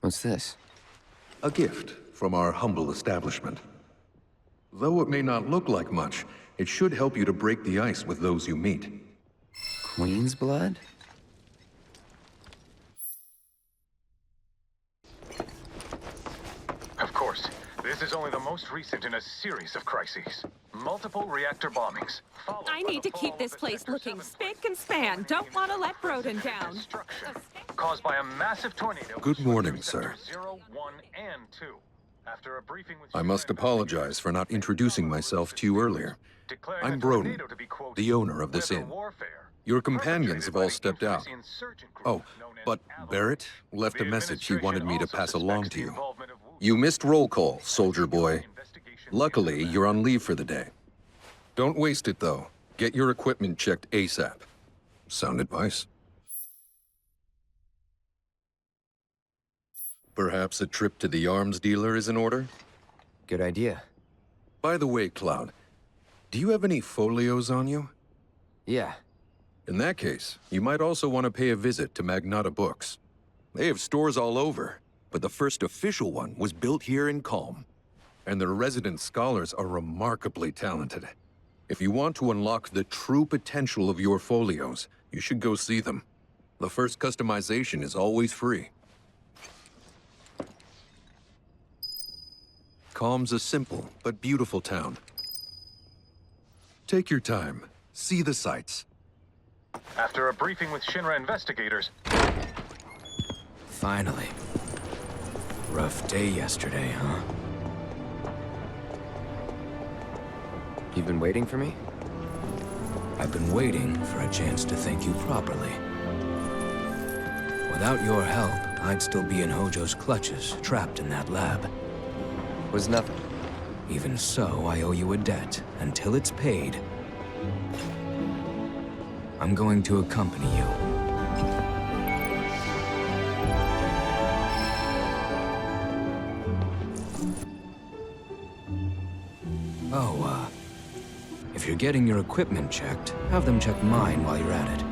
What's this? A gift from our humble establishment. Though it may not look like much, it should help you to break the ice with those you meet. Queen's blood? Of course. This is only the most recent in a series of crises. Multiple reactor bombings. I need to keep this place looking spick and span. Don't want to let Broden down. Caused by a massive tornado. Good morning, sir. 0, 1, and 2. After a briefing with I must apologize for not introducing myself to you earlier. I'm Broden, the owner of this inn. Your companions have all stepped out. Oh, but Barrett left a message he wanted me to pass along to you. You missed roll call, soldier boy. Luckily, you're on leave for the day. Don't waste it, though. Get your equipment checked ASAP. Sound advice? Perhaps a trip to the arms dealer is in order? Good idea. By the way, Cloud, do you have any folios on you? Yeah. In that case, you might also want to pay a visit to Magnata Books. They have stores all over, but the first official one was built here in Calm. And their resident scholars are remarkably talented. If you want to unlock the true potential of your folios, you should go see them. The first customization is always free. Calm's a simple but beautiful town. Take your time. See the sights. After a briefing with Shinra investigators... Finally. Rough day yesterday, huh? You've been waiting for me? I've been waiting for a chance to thank you properly. Without your help, I'd still be in Hojo's clutches, trapped in that lab. Was nothing. Even so, I owe you a debt. Until it's paid, I'm going to accompany you. Oh, if you're getting your equipment checked, have them check mine while you're at it.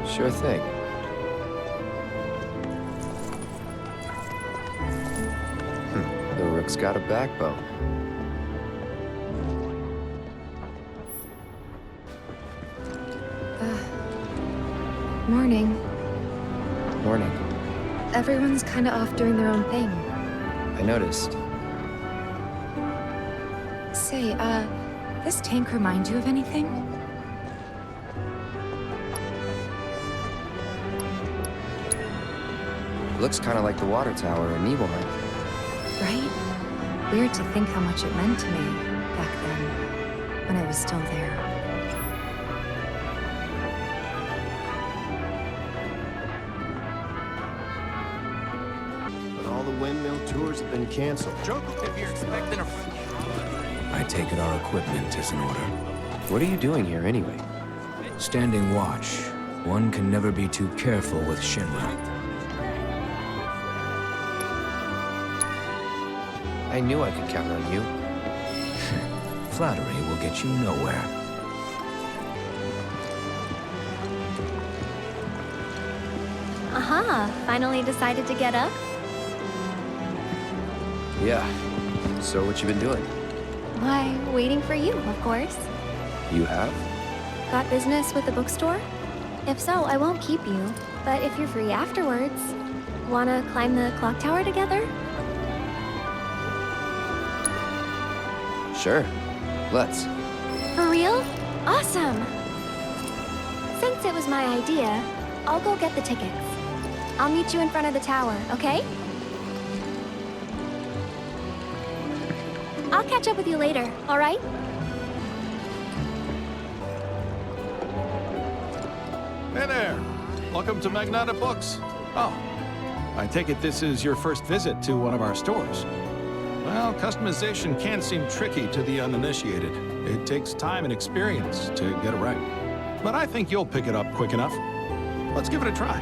Sure thing. The Rook's got a backbone. Morning. Morning. Everyone's kinda off doing their own thing. I noticed. Say, this tank remind you of anything? Looks kind of like the water tower in Nibelheim. Right? Weird to think how much it meant to me back then, when I was still there. But all the windmill tours have been canceled. If you're expecting a... I take it our equipment is in order. What are you doing here, anyway? Standing watch. One can never be too careful with Shinra. I knew I could count on you. Flattery will get you nowhere. Aha, finally decided to get up? Yeah. So what you been doing? Why, waiting for you, of course. You have? Got business with the bookstore? If so, I won't keep you. But if you're free afterwards, wanna climb the clock tower together? Sure. Let's. For real? Awesome! Since it was my idea, I'll go get the tickets. I'll meet you in front of the tower, okay? I'll catch up with you later, all right? Hey there! Welcome to Magnata Books. Oh, I take it this is your first visit to one of our stores. Well, customization can seem tricky to the uninitiated. It takes time and experience to get it right. But I think you'll pick it up quick enough. Let's give it a try.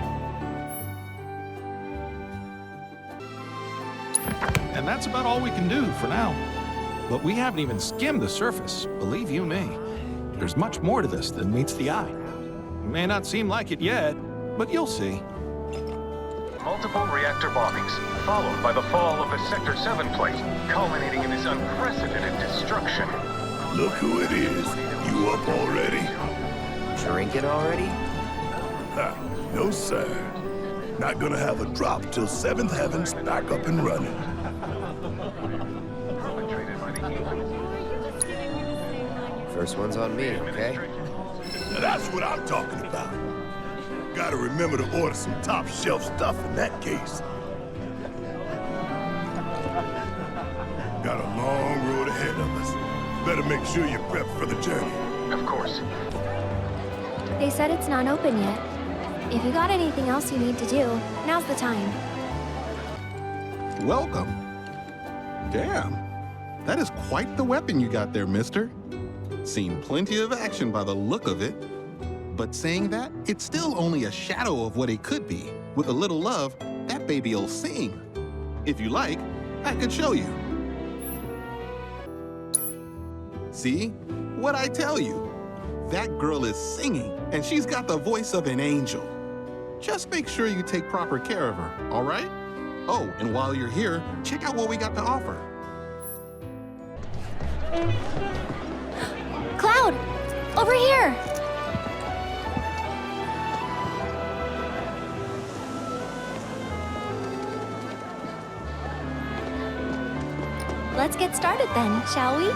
And that's about all we can do for now. But we haven't even skimmed the surface, believe you me. There's much more to this than meets the eye. It may not seem like it yet, but you'll see. multiple reactor bombings, followed by the fall of the Sector 7 plate, culminating in this unprecedented destruction. Look who it is. You up already? Drinking already? Ha, no, sir. Not gonna have a drop till 7th Heaven's back up and running. First one's on me, okay? Now that's what I'm talking about. Gotta remember to order some top shelf stuff in that case. Got a long road ahead of us. Better make sure you're prepped for the journey. Of course. They said it's not open yet. If you got anything else you need to do, now's the time. Welcome. Damn. That is quite the weapon you got there, mister. Seen plenty of action by the look of it. But saying that, it's still only a shadow of what it could be. With a little love, that baby'll sing. If you like, I could show you. See? What'd I tell you? That girl is singing, and she's got the voice of an angel. Just make sure you take proper care of her, all right? Oh, and while you're here, check out what we got to offer. Cloud! Over here! Let's get started then, shall we?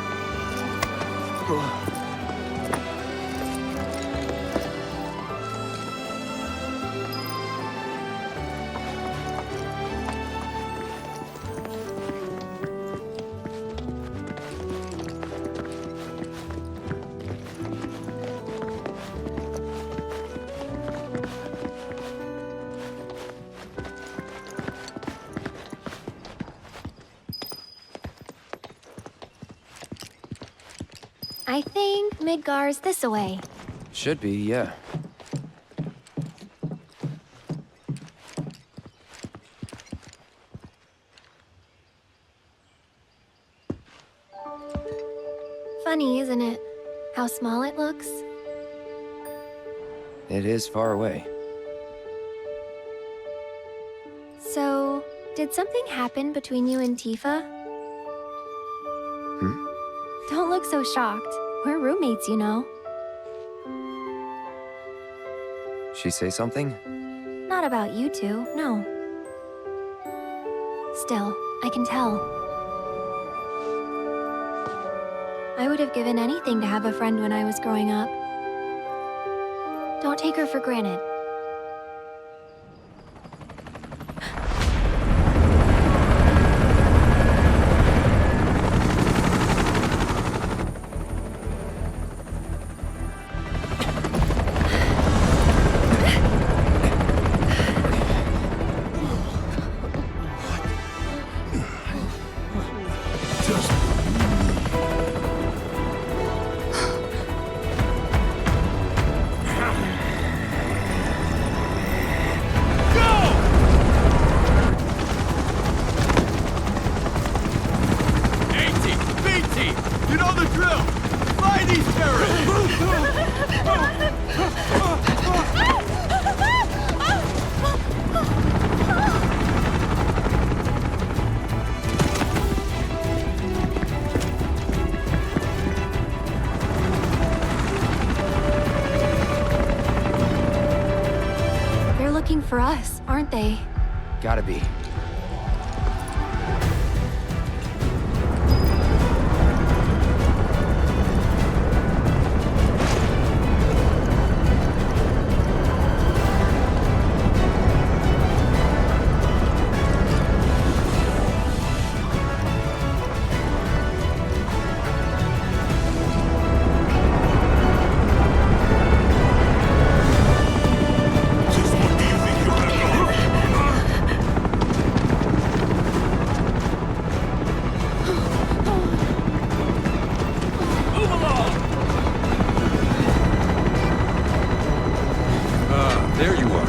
I think Midgar's this way. Should be, yeah. Funny, isn't it? How small it looks. It is far away. So, did something happen between you and Tifa? Don't look so shocked. We're roommates, you know. She say something? Not about you two, no. Still, I can tell. I would have given anything to have a friend when I was growing up. Don't take her for granted. For us, aren't they? Gotta be. There you are.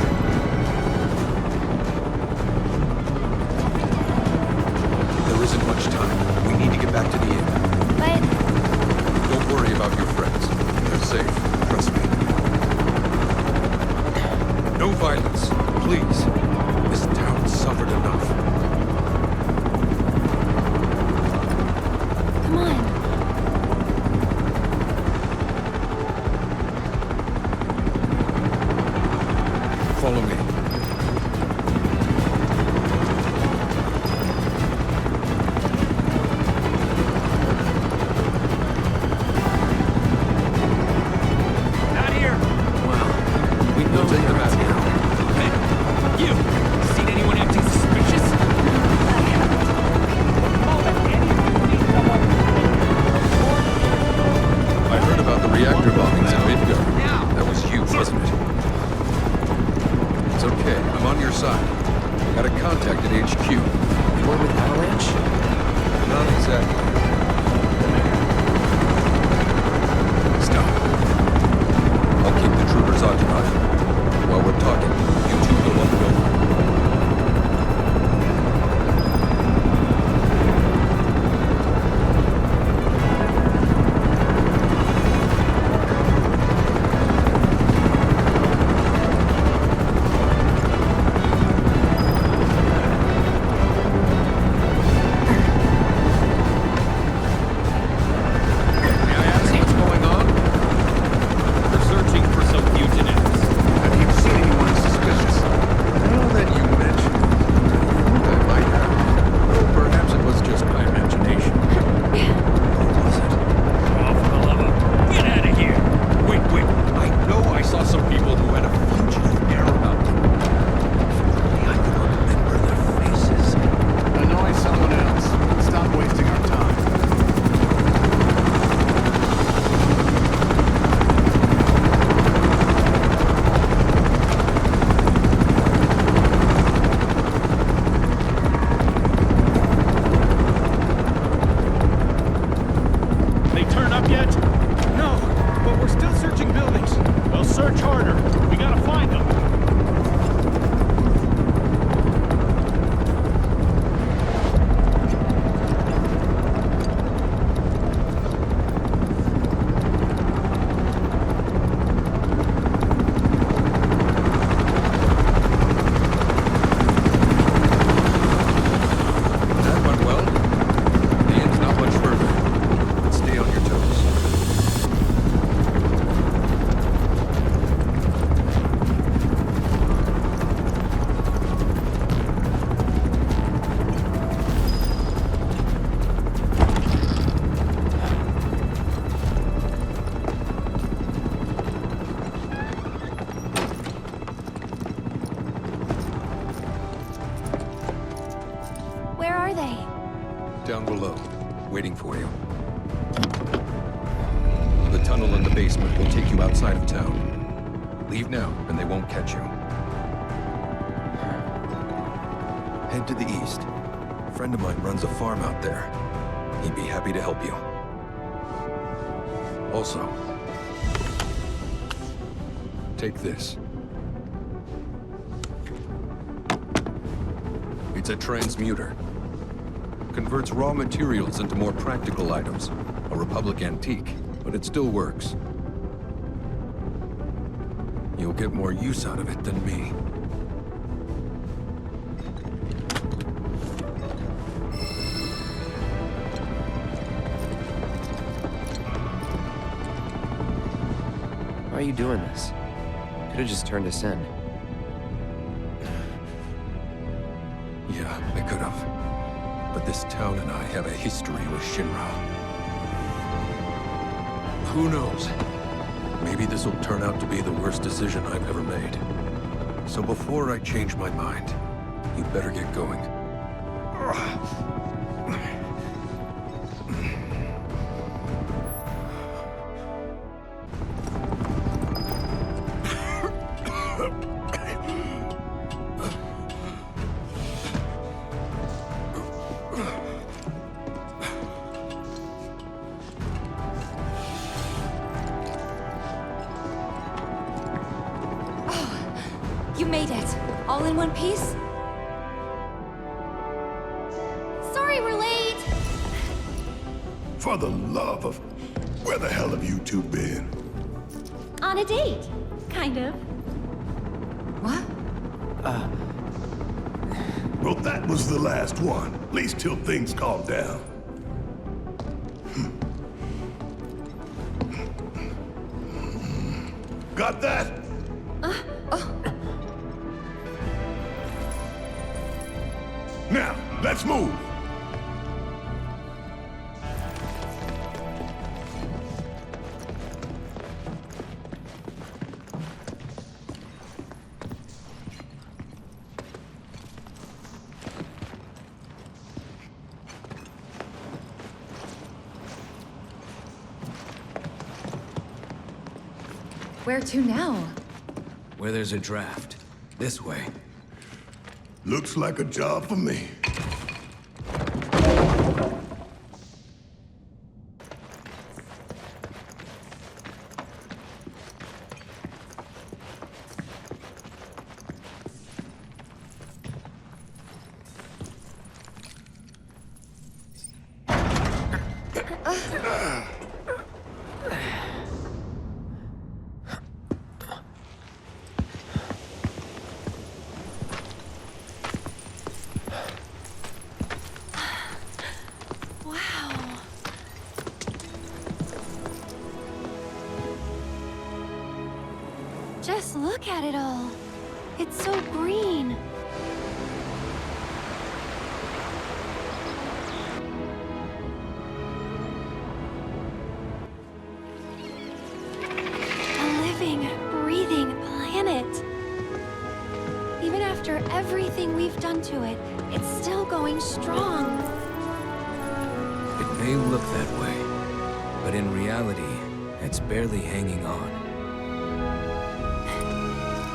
There isn't much time. We need to get back to the inn. But Don't worry about your friends. They're safe. Trust me. No violence, please. This town suffered enough. Come on. Follow me. Not here! Well, we know We'll take where them it's out now. Hey, you! Seen anyone acting suspicious? I heard about the reactor bombings in Midgard. That was you, wasn't it? It's okay. I'm on your side. Got a contact at HQ. You were with Avalanche? Not exactly. Stop. I'll keep the troopers occupied. While we're talking, you two go up and over. May I ask what's going on? We're searching for some fugitives. Have you seen anyone suspicious? Now that you mention it, I think I might have. Or perhaps it was just my imagination. Or was it? Oh, for the love of... Get out of here! Wait. I know I saw some people who had a fugitive air about them. If only I could remember their faces. Annoy someone else. Stop wasting our time. They turn up yet? No, but we're still searching buildings. We'll search harder. We gotta find them. That went well. The end's not much further. But stay on your toes. Where are they? Down below, waiting for you. The tunnel in the basement will take you outside of town. Leave now, and they won't catch you. Head to the east. A friend of mine runs a farm out there. He'd be happy to help you. Also, take this. It's a transmuter. Converts raw materials into more practical items. A Republic antique, but it still works. You'll get more use out of it than me. Why are you doing this? Could have just turned us in. Yeah, I could have. But this town and I have a history with Shinra. Who knows? Maybe this'll turn out to be the worst decision I've ever made. So before I change my mind, you better get going. You made it. All in one piece? Sorry we're late. For the love of... Where the hell have you two been? On a date. Kind of. What? That was the last one, at least till things calm down. Got that? Now, let's move. Where to now? Where there's a draft. This way. Looks like a job for me. Just look at it all. It's so green. A living, breathing planet. Even after everything we've done to it, it's still going strong. It may look that way, but in reality, it's barely hanging on.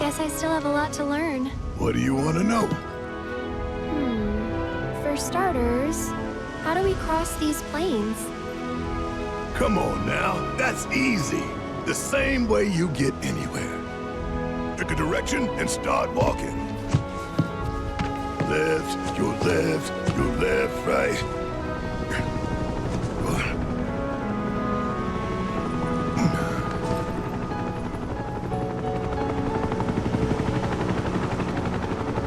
Guess I still have a lot to learn. What do you want to know? For starters, how do we cross these plains? Come on now, that's easy. The same way you get anywhere. Pick a direction and start walking. Left, your left, right.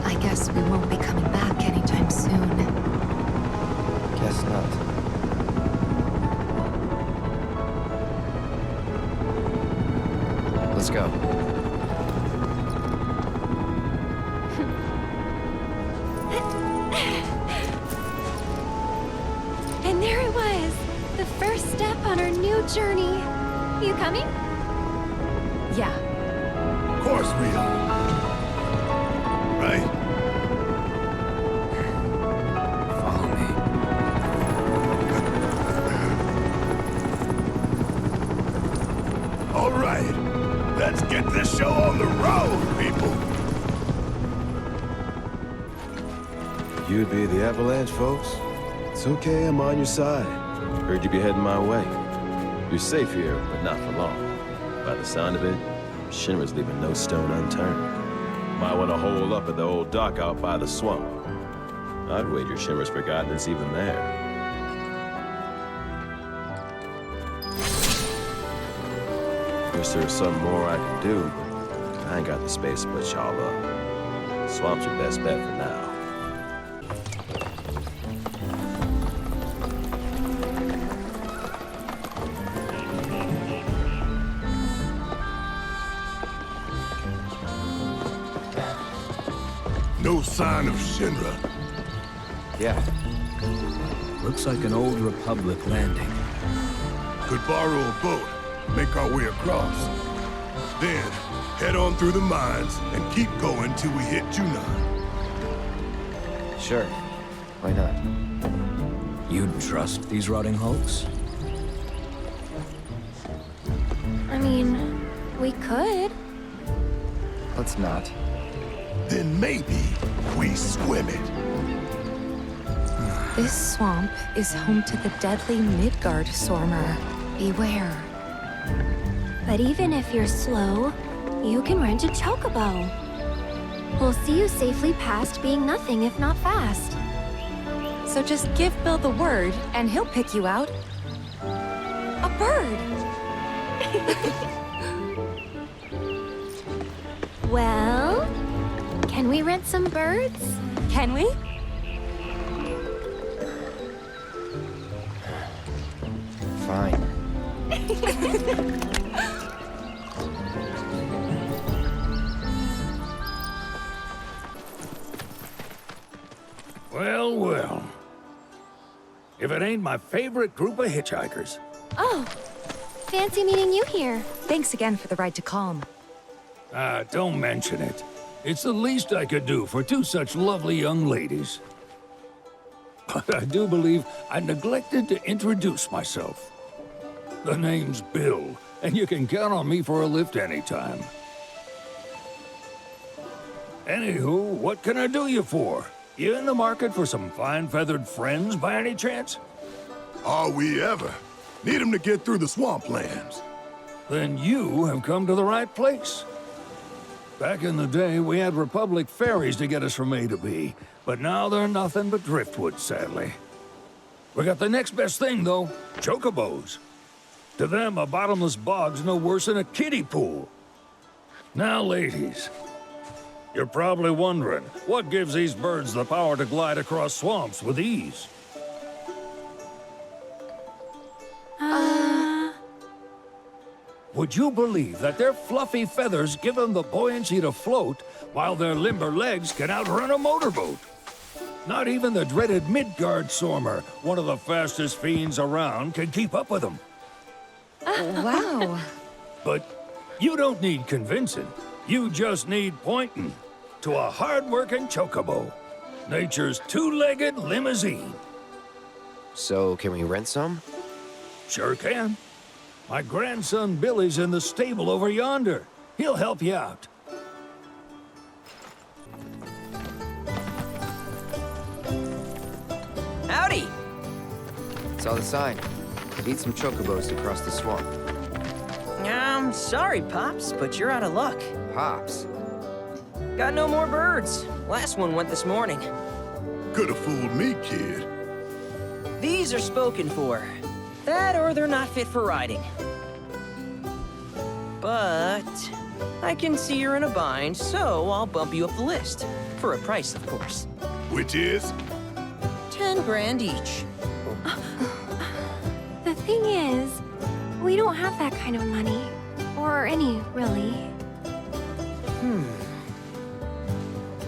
I guess we won't be coming back anytime soon. Guess not. Let's go. And there it was, the first step on our new journey. You coming? Yeah. Of course we are. Right? Follow me. All right, let's get this show on the road, people. You be the Avalanche, folks? It's okay, I'm on your side. Heard you be heading my way. You're safe here, but not for long. By the sound of it, Shinra's leaving no stone unturned. Might want to hole up at the old dock out by the swamp. I'd wager Shinra's forgotten it's even there. Wish there was something more I could do, but I ain't got the space to put y'all up. Swamp's your best bet for now. No sign of Shinra. Yeah. Looks like an old Republic landing. Could borrow a boat, make our way across. Then, head on through the mines and keep going till we hit Junon. Sure. Why not? You'd trust these rotting hulks? I mean, we could. Let's not. Then maybe we swim it. This swamp is home to the deadly Midgard Sormer. Beware. But even if you're slow, you can rent a chocobo. We'll see you safely past being nothing if not fast. So just give Bill the word, and he'll pick you out. A bird! Well, can we rent some birds? Can we? Fine. Well, well. If it ain't my favorite group of hitchhikers. Oh, fancy meeting you here. Thanks again for the ride to Calm. Don't mention it. It's the least I could do for two such lovely young ladies. But I do believe I neglected to introduce myself. The name's Bill, and you can count on me for a lift anytime. Anywho, what can I do you for? You in the market for some fine-feathered friends by any chance? Are we ever? Need 'em to get through the swamplands. Then you have come to the right place. Back in the day, we had Republic ferries to get us from A to B, but now they're nothing but driftwood, sadly. We got the next best thing, though, chocobos. To them, a bottomless bog's no worse than a kiddie pool. Now, ladies, you're probably wondering, what gives these birds the power to glide across swamps with ease? Would you believe that their fluffy feathers give them the buoyancy to float, while their limber legs can outrun a motorboat? Not even the dreaded Midgard Sormer, one of the fastest fiends around, can keep up with them. Wow. But you don't need convincing. You just need pointing to a hard-working chocobo. Nature's two-legged limousine. So, can we rent some? Sure can. My grandson Billy's in the stable over yonder. He'll help you out. Howdy! Saw the sign. Need some chocobos to cross the swamp. I'm sorry, Pops, but you're out of luck. Pops? Got no more birds. Last one went this morning. Could've fooled me, kid. These are spoken for. That or they're not fit for riding. But I can see you're in a bind, so I'll bump you up the list. For a price, of course. Which is? 10 grand each. The thing is, we don't have that kind of money. Or any, really.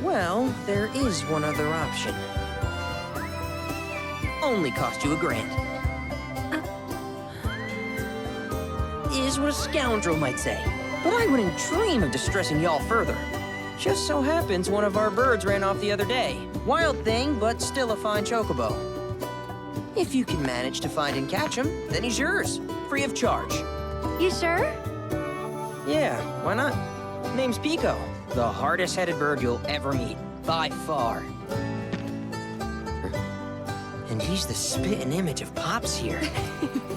Well, there is one other option. Only cost you $1,000. Is what a scoundrel might say. But I wouldn't dream of distressing y'all further. Just so happens one of our birds ran off the other day. Wild thing, but still a fine chocobo. If you can manage to find and catch him, then he's yours. Free of charge. You sure? Yeah, why not? Name's Pico. The hardest-headed bird you'll ever meet. By far. And he's the spitting image of Pops here.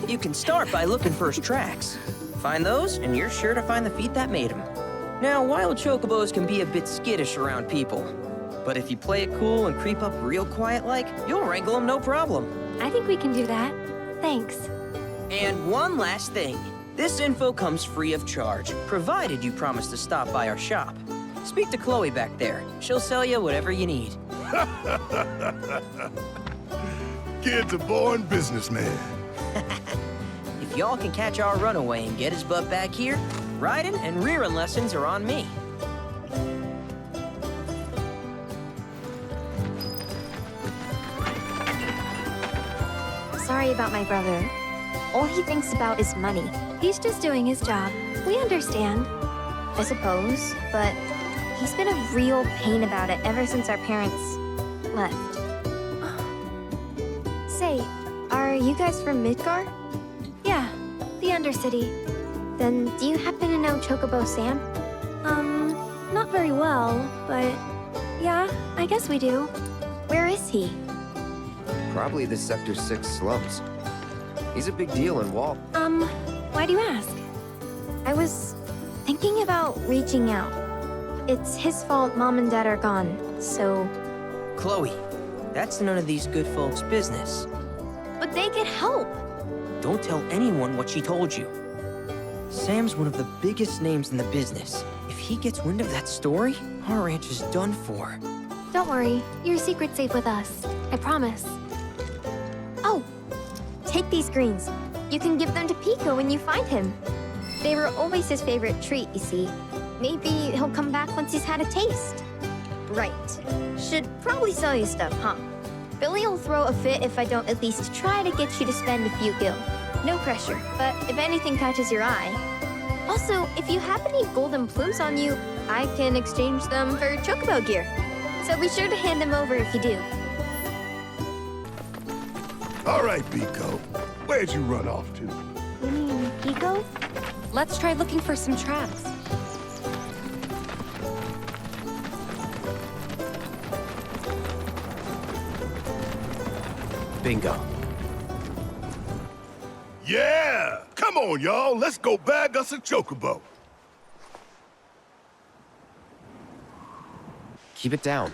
You can start by looking for his tracks. Find those, and you're sure to find the feet that made him. Now, wild chocobos can be a bit skittish around people. But if you play it cool and creep up real quiet-like, you'll wrangle them no problem. I think we can do that. Thanks. And one last thing. This info comes free of charge, provided you promise to stop by our shop. Speak to Chloe back there. She'll sell you whatever you need. Kid's a born businessman. If y'all can catch our runaway and get his butt back here, riding and rearing lessons are on me. Sorry about my brother. All he thinks about is money. He's just doing his job. We understand, I suppose, but he's been a real pain about it ever since our parents left. Say, are you guys from Midgar? Yeah, the Undercity. Then do you happen to know Chocobo Sam? Not very well, but yeah, I guess we do. Where is he? Probably the Sector 6 slums. He's a big deal in Wall. Why do you ask? I was thinking about reaching out. It's his fault Mom and Dad are gone, so... Chloe, that's none of these good folks' business. But they could help. Don't tell anyone what she told you. Sam's one of the biggest names in the business. If he gets wind of that story, our ranch is done for. Don't worry, your secret's safe with us. I promise. Oh, take these greens. You can give them to Pico when you find him. They were always his favorite treat, you see. Maybe he'll come back once he's had a taste. Right. Should probably sell you stuff, huh? Billy will throw a fit if I don't at least try to get you to spend a few gil. No pressure, but if anything catches your eye. Also, if you have any golden plumes on you, I can exchange them for chocobo gear. So be sure to hand them over if you do. All right, Pico. Where'd you run off to? You mean Pico? Let's try looking for some traps. Bingo. Yeah! Come on, y'all. Let's go bag us a chocobo. Keep it down.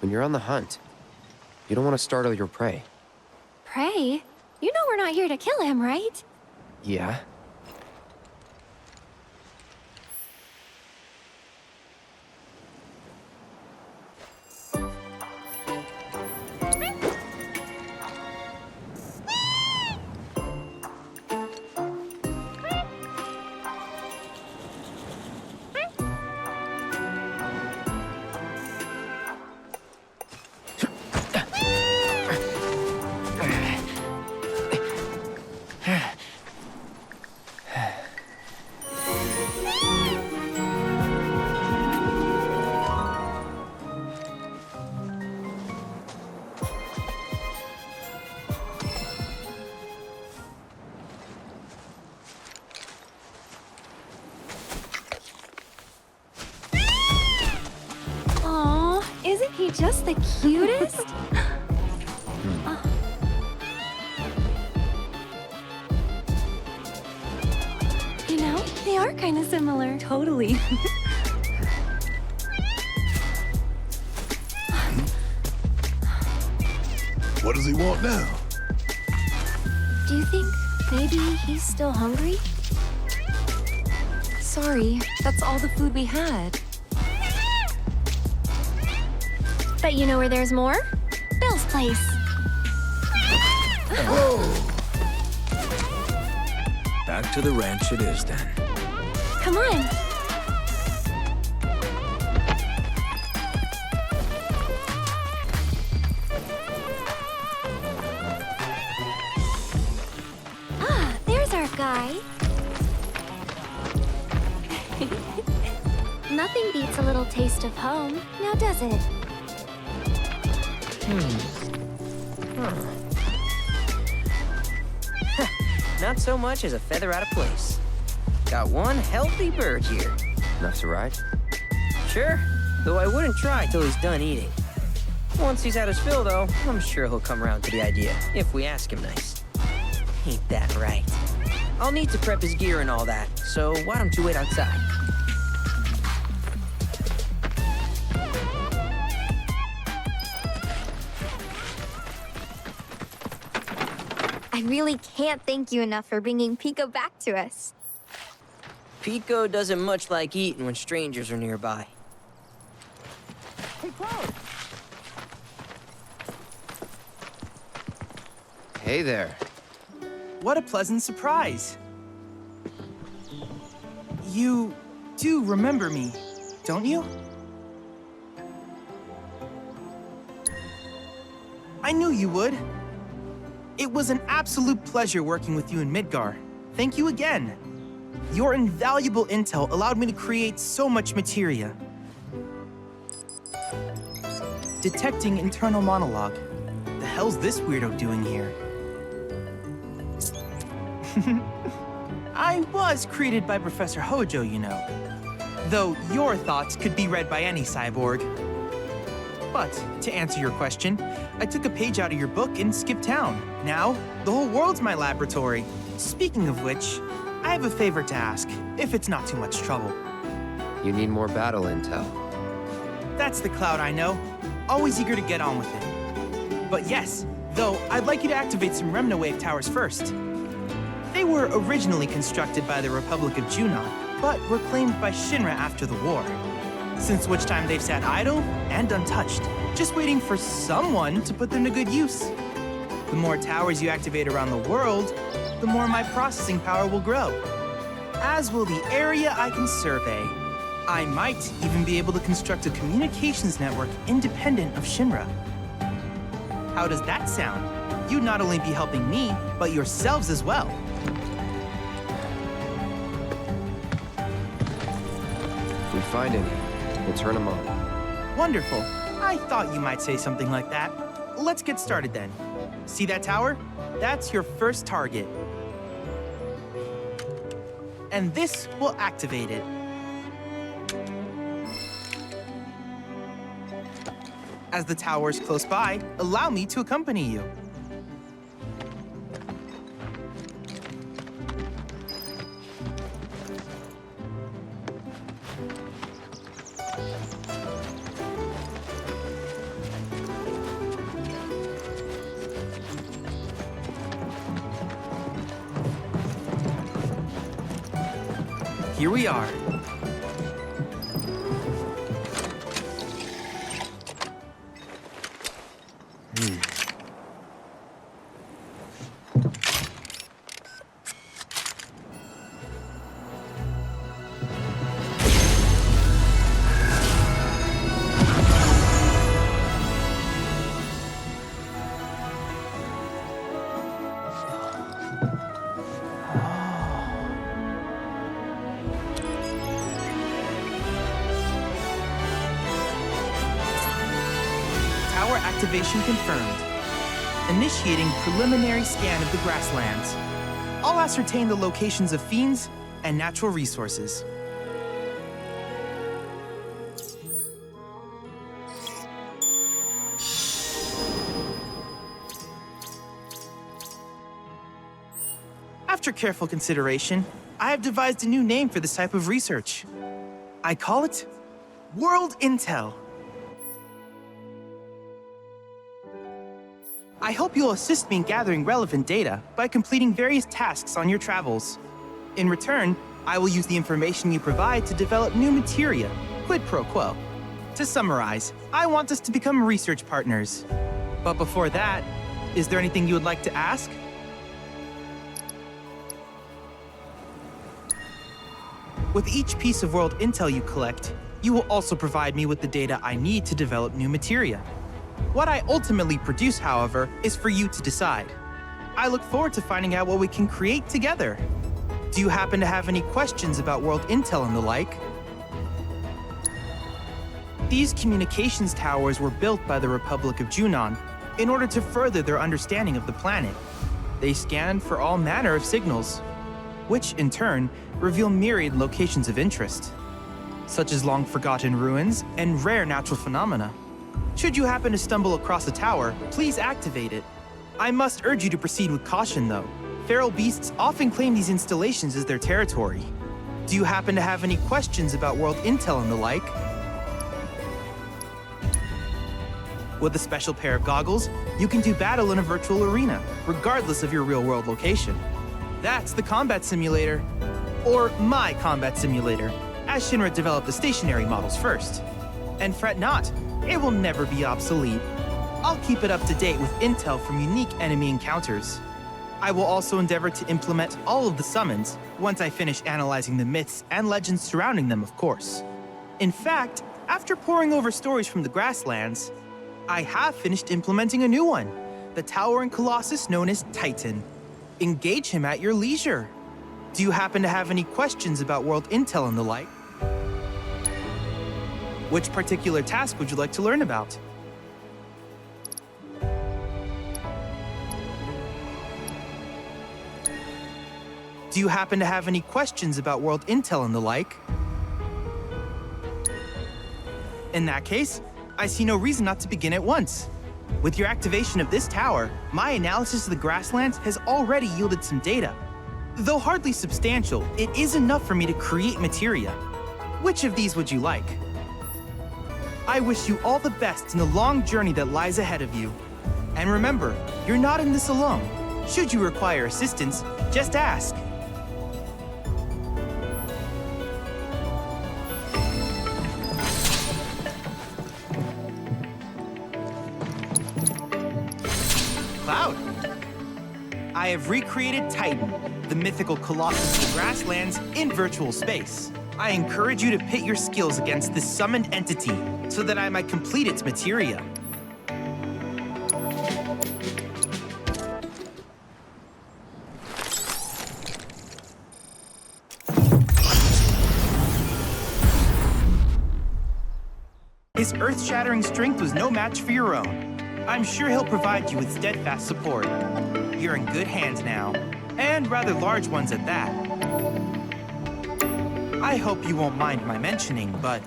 When you're on the hunt, you don't want to startle your prey. Prey? You know we're not here to kill him, right? Yeah? Isn't he just the cutest? You know, they are kind of similar. Totally. What does he want now? Do you think maybe he's still hungry? Sorry, that's all the food we had. But you know where there's more? Bill's place. Back to the ranch it is then. Come on. Ah, there's our guy. Nothing beats a little taste of home, now does it? Not so much as a feather out of place. Got one healthy bird here. Enough to ride? Sure, though I wouldn't try till he's done eating. Once he's had his fill, though, I'm sure he'll come around to the idea, if we ask him nice. Ain't that right? I'll need to prep his gear and all that, so why don't you wait outside? I really can't thank you enough for bringing Pico back to us. Pico doesn't much like eating when strangers are nearby. Hey there. What a pleasant surprise. You do remember me, don't you? I knew you would. It was an absolute pleasure working with you in Midgar. Thank you again. Your invaluable intel allowed me to create so much materia. Detecting internal monologue. The hell's this weirdo doing here? I was created by Professor Hojo, you know. Though your thoughts could be read by any cyborg. But, to answer your question, I took a page out of your book and skipped town. Now, the whole world's my laboratory. Speaking of which, I have a favor to ask, if it's not too much trouble. You need more battle intel. That's the Cloud I know. Always eager to get on with it. But yes, though, I'd like you to activate some Remnawave towers first. They were originally constructed by the Republic of Junon, but were claimed by Shinra after the war. Since which time they've sat idle and untouched, just waiting for someone to put them to good use. The more towers you activate around the world, the more my processing power will grow. As will the area I can survey. I might even be able to construct a communications network independent of Shinra. How does that sound? You'd not only be helping me, but yourselves as well. If we find any, we'll turn them on. Wonderful. I thought you might say something like that. Let's get started then. See that tower? That's your first target. And this will activate it. As the tower is close by, allow me to accompany you. Here we are. Tower activation confirmed. Initiating preliminary scan of the grasslands. I'll ascertain the locations of fiends and natural resources. After careful consideration, I have devised a new name for this type of research. I call it World Intel. I hope you'll assist me in gathering relevant data by completing various tasks on your travels. In return, I will use the information you provide to develop new materia, quid pro quo. To summarize, I want us to become research partners. But before that, is there anything you would like to ask? With each piece of world intel you collect, you will also provide me with the data I need to develop new materia. What I ultimately produce, however, is for you to decide. I look forward to finding out what we can create together. Do you happen to have any questions about world intel and the like? These communications towers were built by the Republic of Junon in order to further their understanding of the planet. They scan for all manner of signals, which in turn reveal myriad locations of interest, such as long-forgotten ruins and rare natural phenomena. Should you happen to stumble across a tower, please activate it. I must urge you to proceed with caution, though. Feral beasts often claim these installations as their territory. Do you happen to have any questions about world intel and the like? With a special pair of goggles, you can do battle in a virtual arena, regardless of your real-world location. That's the combat simulator. Or my combat simulator, as Shinra developed the stationary models first. And fret not, it will never be obsolete. I'll keep it up to date with intel from unique enemy encounters. I will also endeavor to implement all of the summons once I finish analyzing the myths and legends surrounding them, of course. In fact, after poring over stories from the grasslands, I have finished implementing a new one, the towering colossus known as Titan. Engage him at your leisure. Do you happen to have any questions about world intel and the like? Which particular task would you like to learn about? Do you happen to have any questions about world intel and the like? In that case, I see no reason not to begin at once. With your activation of this tower, my analysis of the grasslands has already yielded some data. Though hardly substantial, it is enough for me to create materia. Which of these would you like? I wish you all the best in the long journey that lies ahead of you. And remember, you're not in this alone. Should you require assistance, just ask. Cloud, I have recreated Titan, the mythical colossus of the grasslands, in virtual space. I encourage you to pit your skills against this summoned entity so that I might complete its materia. His earth-shattering strength was no match for your own. I'm sure he'll provide you with steadfast support. You're in good hands now, and rather large ones at that. I hope you won't mind my mentioning, but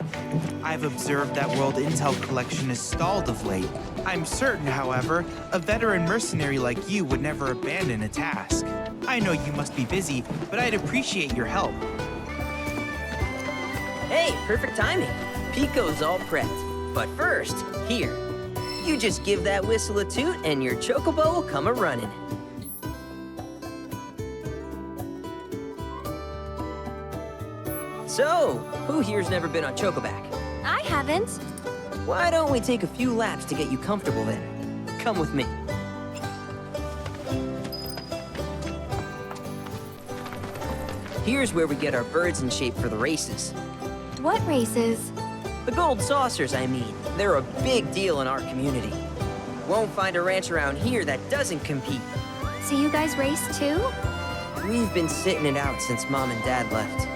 I've observed that World Intel collection is stalled of late. I'm certain, however, a veteran mercenary like you would never abandon a task. I know you must be busy, but I'd appreciate your help. Hey, perfect timing. Pico's all prepped. But first, here. You just give that whistle a toot and your chocobo will come a-running. So, who here's never been on Chocoback? I haven't. Why don't we take a few laps to get you comfortable then? Come with me. Here's where we get our birds in shape for the races. What races? The gold saucers, I mean. They're a big deal in our community. Won't find a ranch around here that doesn't compete. So you guys race too? We've been sitting it out since Mom and Dad left.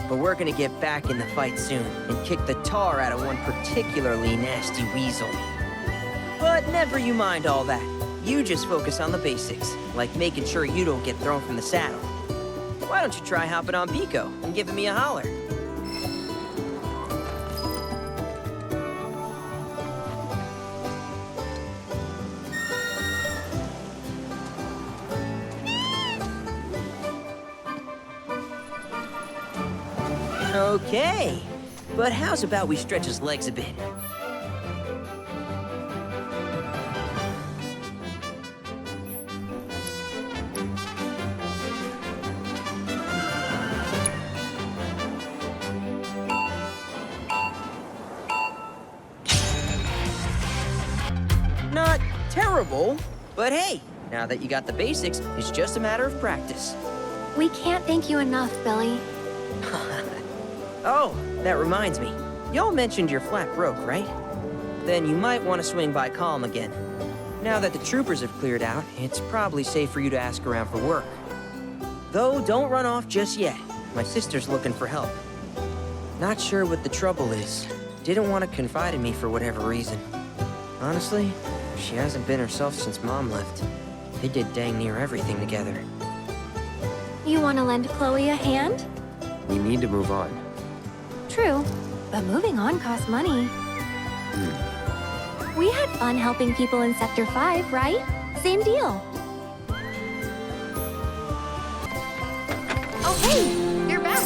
But we're gonna get back in the fight soon and kick the tar out of one particularly nasty weasel. But never you mind all that. You just focus on the basics, like making sure you don't get thrown from the saddle. Why don't you try hopping on Pico and giving me a holler? Okay, but how's about we stretch his legs a bit? Not terrible, but hey, now that you got the basics, it's just a matter of practice. We can't thank you enough, Billy. Oh, that reminds me. Y'all mentioned you're flat broke, right? Then you might want to swing by Calm again. Now that the troopers have cleared out, it's probably safe for you to ask around for work. Though, don't run off just yet. My sister's looking for help. Not sure what the trouble is. Didn't want to confide in me for whatever reason. Honestly, she hasn't been herself since Mom left. They did dang near everything together. You want to lend Chloe a hand? We need to move on. True, but moving on costs money. We had fun helping people in Sector 5, right? Same deal. Oh, hey! You're back!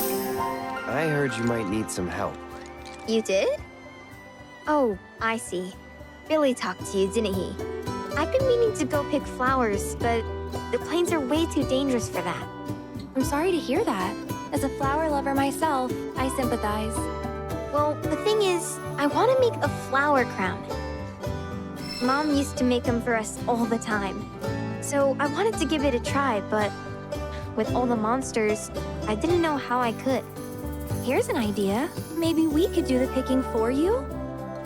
I heard you might need some help. You did? Oh, I see. Billy talked to you, didn't he? I've been meaning to go pick flowers, but the plains are way too dangerous for that. I'm sorry to hear that. As a flower lover myself, I sympathize. Well, the thing is, I want to make a flower crown. Mom used to make them for us all the time. So I wanted to give it a try, but with all the monsters, I didn't know how I could. Here's an idea. Maybe we could do the picking for you?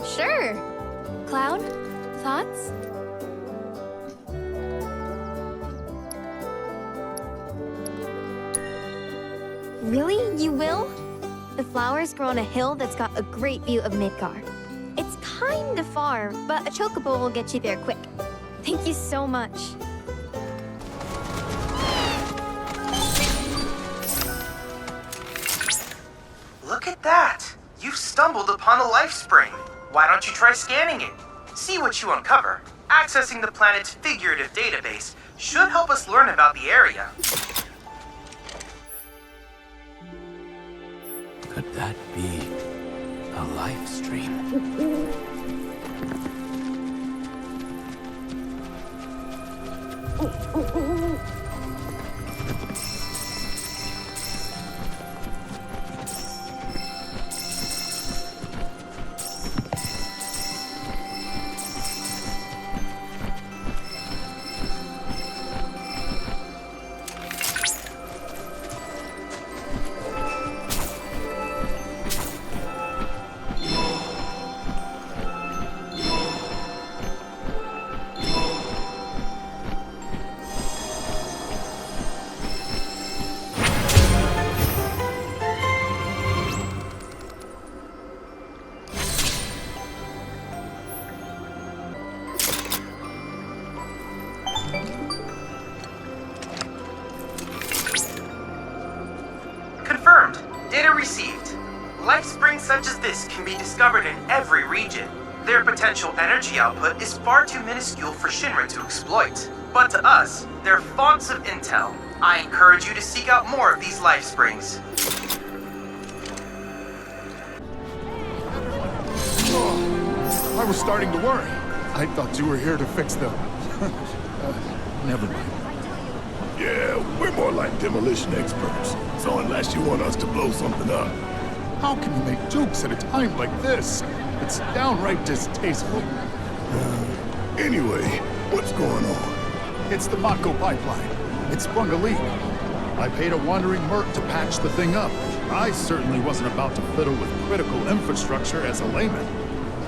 Sure. Cloud, thoughts? Really? You will? The flowers grow on a hill that's got a great view of Midgar. It's kinda far, but a chocobo will get you there quick. Thank you so much. Look at that! You've stumbled upon a life spring. Why don't you try scanning it? See what you uncover. Accessing the planet's figurative database should help us learn about the area. Could that be a life stream? such as this can be discovered in every region. Their potential energy output is far too minuscule for Shinra to exploit. But to us, they're fonts of intel. I encourage you to seek out more of these life springs. I was starting to worry. I thought you were here to fix the... never mind. Yeah, we're more like demolition experts. So unless you want us to blow something up... How can you make jokes at a time like this? It's downright distasteful. Anyway, what's going on? It's the Mako pipeline. It sprung a leak. I paid a wandering merc to patch the thing up. I certainly wasn't about to fiddle with critical infrastructure as a layman.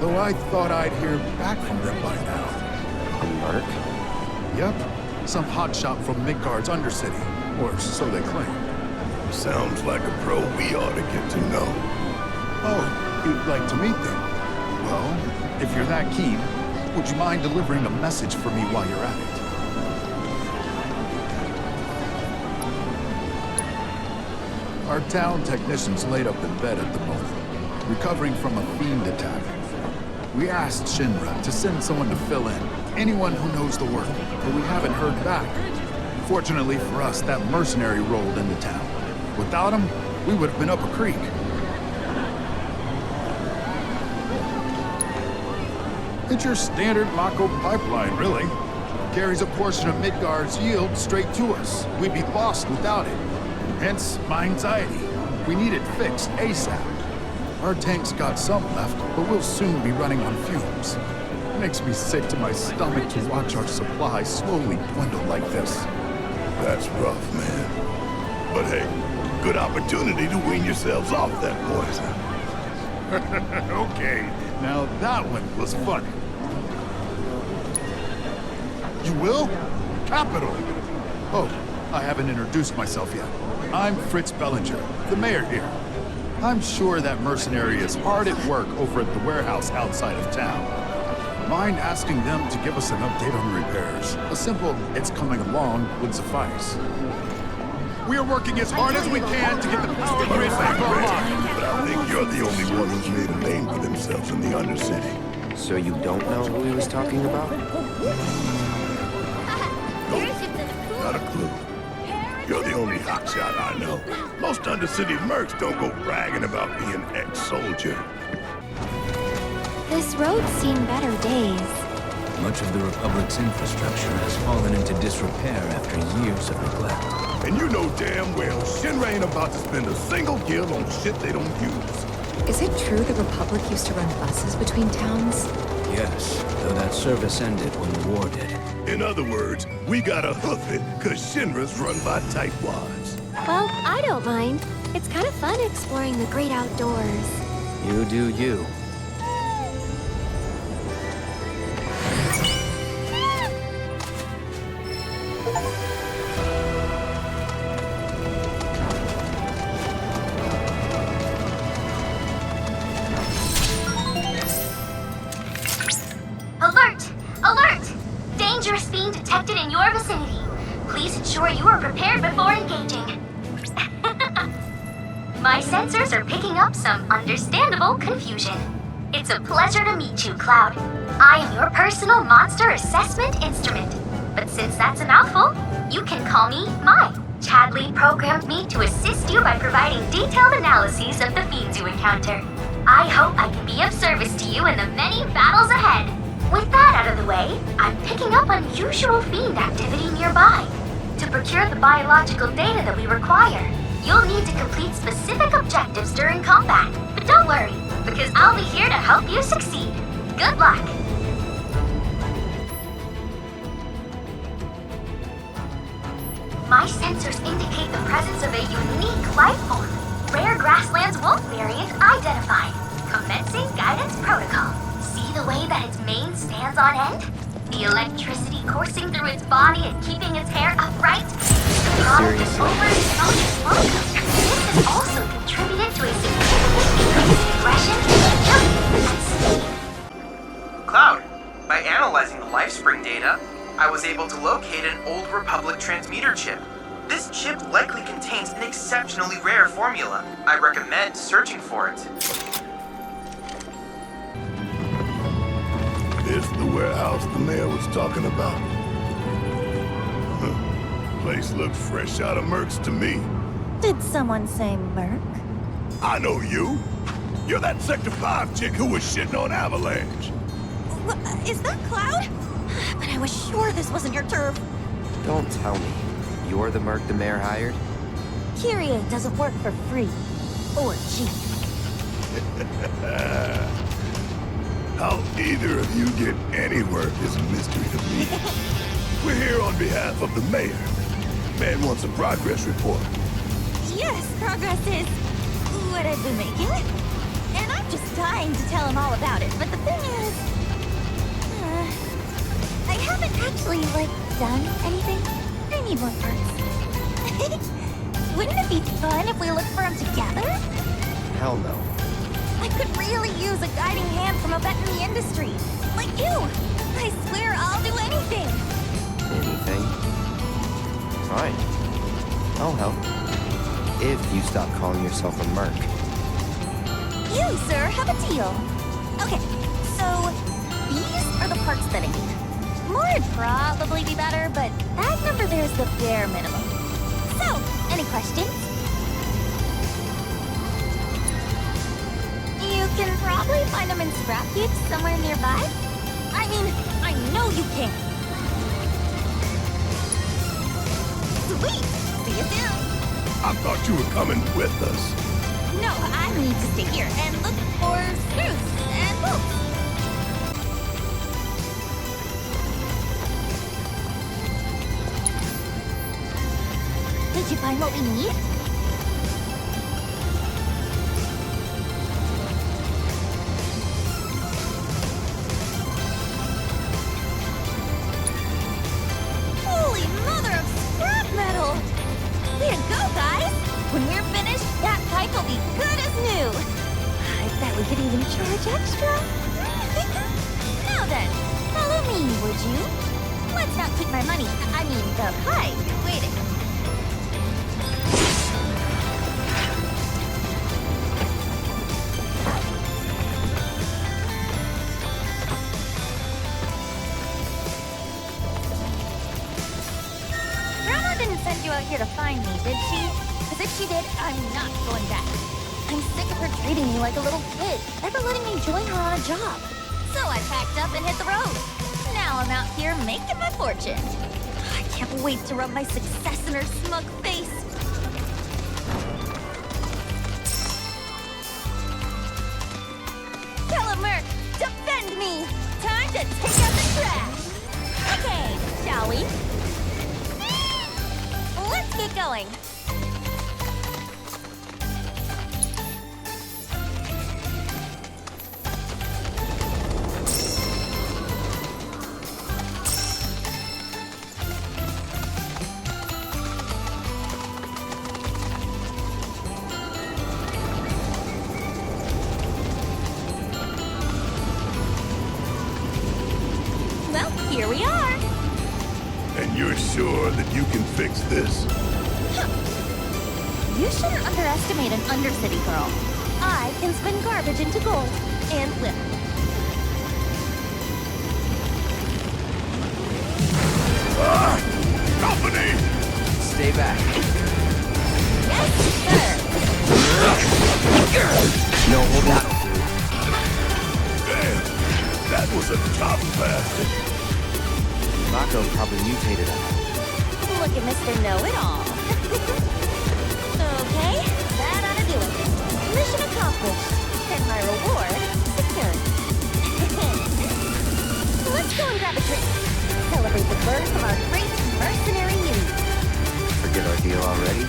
Though I thought I'd hear back from them by now. A merc? Yep. Some hotshot from Midgard's Undercity. Or so they claim. Sounds like a pro we ought to get to know. Oh, you'd like to meet them? Well, if you're that keen, would you mind delivering a message for me while you're at it? Our town technician's laid up in bed at the moment, recovering from a fiend attack. We asked Shinra to send someone to fill in, anyone who knows the work, but we haven't heard back. Fortunately for us, that mercenary rolled into town. Without him, we would have been up a creek. It's your standard Mako pipeline, really. Carries a portion of Midgard's yield straight to us. We'd be lost without it. Hence, my anxiety. We need it fixed ASAP. Our tank's got some left, but we'll soon be running on fumes. It makes me sick to my stomach to watch our supply slowly dwindle like this. That's rough, man. But hey, good opportunity to wean yourselves off that poison. Okay, now that one was funny. You will? Capital! Oh, I haven't introduced myself yet. I'm Fritz Bellinger, the mayor here. I'm sure that mercenary is hard at work over at the warehouse outside of town. Mind asking them to give us an update on repairs? A simple, it's coming along, would suffice. We are working as hard as we can to get the power grid back online. But I think you're the only one who's made a name for themselves in the Undercity. So you don't know who he was talking about? Nope, not a clue. You're the only hotshot I know. Most Undercity mercs don't go bragging about being ex-soldier. This road's seen better days. Much of the Republic's infrastructure has fallen into disrepair after years of neglect. And you know damn well Shinra ain't about to spend a single gil on shit they don't use. Is it true the Republic used to run buses between towns? Yes, though that service ended when the war did. In other words, we gotta hoof it, cause Shinra's run by tightwads. Well, I don't mind. It's kind of fun exploring the great outdoors. You do you. Alert! Alert! Dangerous being detected in your vicinity. Please ensure you are prepared before engaging. My sensors are picking up some understandable confusion. It's a pleasure to meet you, Cloud. I am your personal monster assessment instrument. But since that's a mouthful, you can call me Mai. Chadley programmed me to assist you by providing detailed analyses of the fiends you encounter. I hope I can be of service to you in the many battles ahead. With that out of the way, I'm picking up unusual fiend activity nearby. To procure the biological data that we require, you'll need to complete specific objectives during combat. But don't worry, because I'll be here to help you succeed. Good luck! My sensors indicate the presence of a unique life form. Rare grasslands wolf variant identified. Commencing guidance protocol. See the way that its mane stands on end? The electricity coursing through its body and keeping its hair upright? The product of overexposed smoke. This has also contributed to a significant increase in aggression, agility, and speed. Cloud, by analyzing the LifeSpring data, I was able to locate an old Republic transmitter chip. This chip likely contains an exceptionally rare formula. I recommend searching for it. house the mayor was talking about? Huh. Place looks fresh out of Merc's to me. Did someone say Merc? I know you. You're that Sector 5 chick who was shitting on Avalanche. Is that Cloud? But I was sure this wasn't your turf. Don't tell me. You're the merc the mayor hired? Kyrie doesn't work for free. Or cheap. How either of you get any work is a mystery to me. We're here on behalf of the mayor. Man wants a progress report. Yes, progress is what I've been making. And I'm just dying to tell him all about it. But the thing is, I haven't actually, done anything. I need more parts. Wouldn't it be fun if we looked for them together? Hell no. I could really use a guiding hand from a vet in the industry. Like you. I swear I'll do anything. Anything? Fine. I'll help. If you stop calling yourself a merc. You, sir, have a deal. Okay, so these are the parts that I need. More would probably be better, but that number there is the bare minimum. So, any questions? You can probably find them in scrap heaps somewhere nearby. I mean, I know you can. Sweet! See you soon! I thought you were coming with us. No, I need to stay here and look for screws and bolts. Did you find what we need? Holy mother of scrap metal! Way to go, guys! When we're finished, that pipe will be good as new. I bet we could even charge extra. Now then, follow me, would you? Let's not keep my money, I mean the pipe, waiting. Grandma didn't send you out here to find me, did she? Because if she did, I'm not going back. I'm sick of her treating me like a little kid, never letting me join her on a job. So I packed up and hit the road. Now I'm out here making my fortune. I can't wait to rub my success in her smug face. Fellow Merc, defend me! Time to take out the trash! Okay, shall we? Let's get going. Well, here we are. And you're sure that you can fix this? You shouldn't underestimate an Undercity girl. I can spin garbage into gold and flip. Company! Stay back. Yes, sir. No, that'll do. Damn, that was a tough bastard. Mako probably mutated him. Look at Mr. Know-It-All. Okay, that ought to do it. Mission accomplished. And my reward secured. Let's go and grab a drink. Celebrate the birth of our great mercenary youth. Forget our deal already?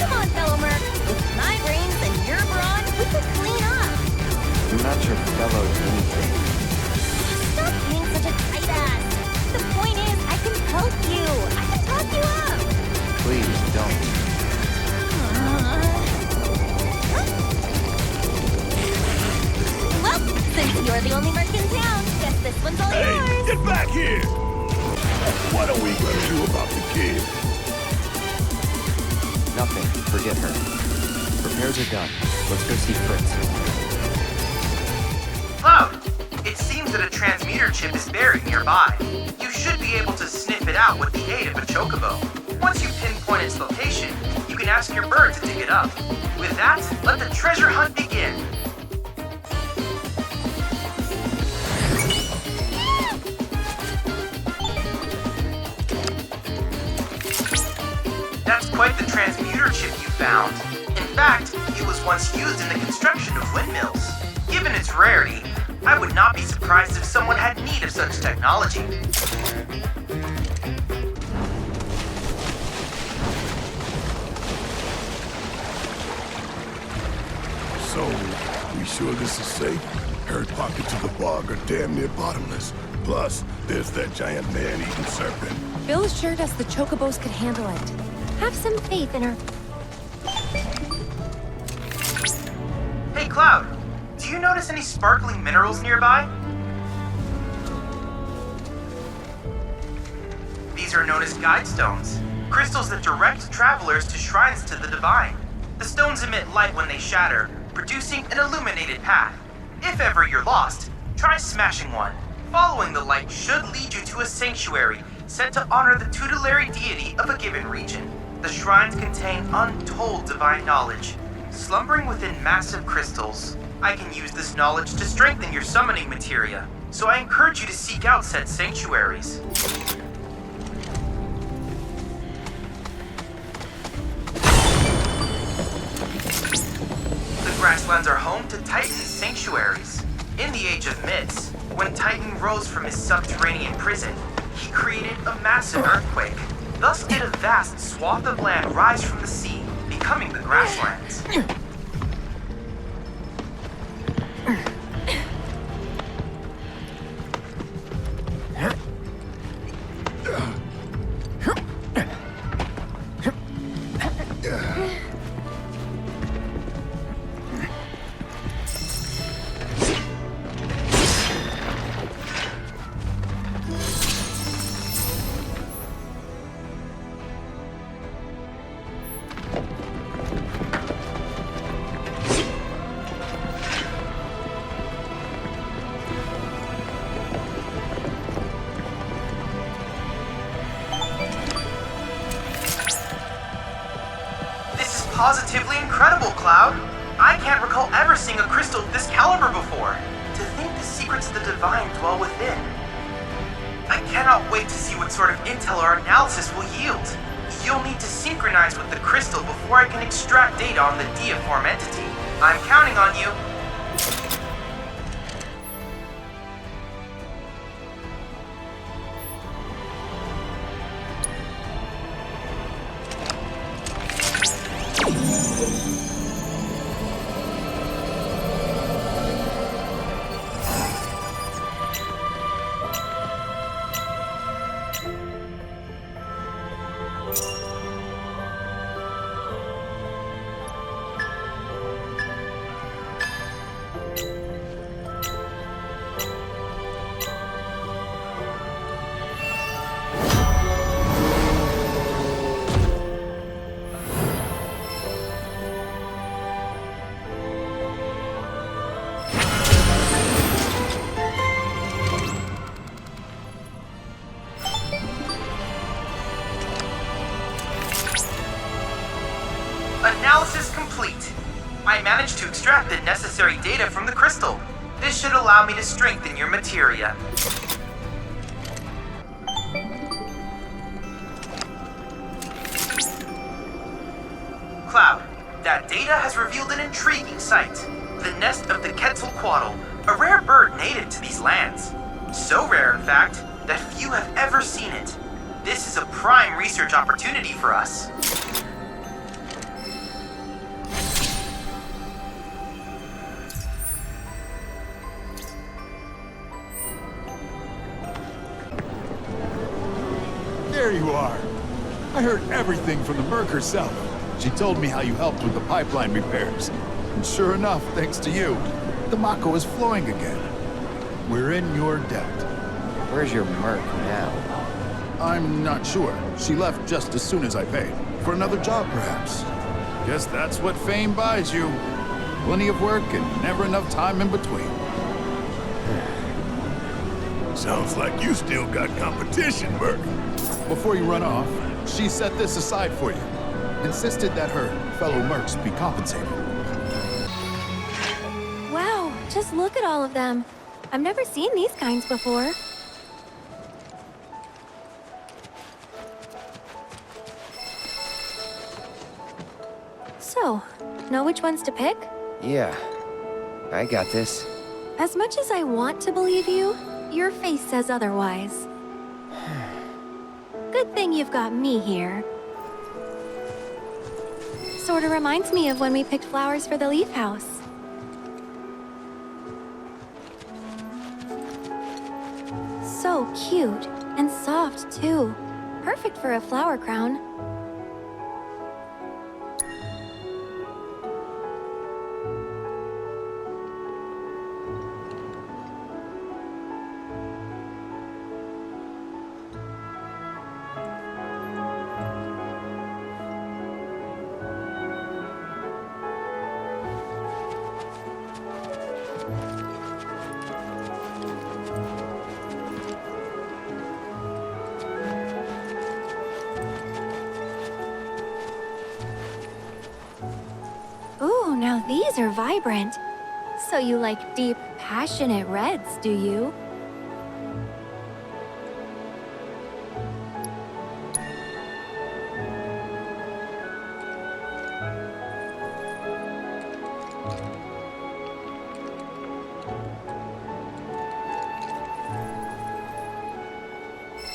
Come on, fellow Merc. With my brains and your brawn, we could clean up. I'm not your fellow anything. Stop being such a tight ass. The point is, I can help you. I can talk you up. Please, don't. Well, since you're the only Merc in town, guess this one's all yours. Hey, get back here! What are we gonna do about the kid? Nothing. Forget her. Repairs are done. Let's go see Fritz. Cloud, It seems that a transmuter chip is buried nearby. You should be able to sniff it out with the aid of a chocobo. Once you pinpoint its location, you can ask your bird to dig it up. With that, let the treasure hunt begin. That's quite the transmuter chip you found. In fact, it was once used in the construction of windmills. Given its rarity, I would not be surprised if someone had need of such technology. So, we sure this is safe? Heard pockets of the bog are damn near bottomless. Plus, there's that giant man-eating serpent. Bill assured us the chocobos could handle it. Have some faith in her. Hey, Cloud, do you notice any sparkling minerals nearby? These are known as guide stones, crystals that direct travelers to shrines to the divine. The stones emit light when they shatter, producing an illuminated path. If ever you're lost, try smashing one. Following the light should lead you to a sanctuary set to honor the tutelary deity of a given region. The shrines contain untold divine knowledge, slumbering within massive crystals. I can use this knowledge to strengthen your summoning materia, so I encourage you to seek out said sanctuaries. The grasslands are home to Titan's sanctuaries. In the Age of Myths, when Titan rose from his subterranean prison, he created a massive earthquake. Thus did a vast swath of land rise from the sea, becoming the grasslands. Positively incredible, Cloud. I can't recall ever seeing a crystal of this caliber before. To think the secrets of the divine dwell within. I cannot wait to see what sort of intel our analysis will yield. You'll need to synchronize with the crystal before I can extract data on the deiform entity. I'm counting on you. Analysis complete. I managed to extract the necessary data from the crystal. This should allow me to strengthen your materia. Cloud, that data has revealed an intriguing sight. The nest of the Quetzalcoatl, a rare bird native to these lands. So rare, in fact, that few have ever seen it. This is a prime research opportunity for us. There you are. I heard everything from the Merc herself. She told me how you helped with the pipeline repairs. And sure enough, thanks to you, the Mako is flowing again. We're in your debt. Where's your Merc now? I'm not sure. She left just as soon as I paid. For another job, perhaps. Guess that's what fame buys you. Plenty of work and never enough time in between. Sounds like you still got competition, Merc. Before you run off, she set this aside for you. Insisted that her fellow mercs be compensated. Wow, just look at all of them. I've never seen these kinds before. So, know which ones to pick? Yeah, I got this. As much as I want to believe you, your face says otherwise. Good thing you've got me here. Sorta reminds me of when we picked flowers for the leaf house. So cute, and soft too. Perfect for a flower crown. Ooh, now these are vibrant. So you like deep, passionate reds, do you?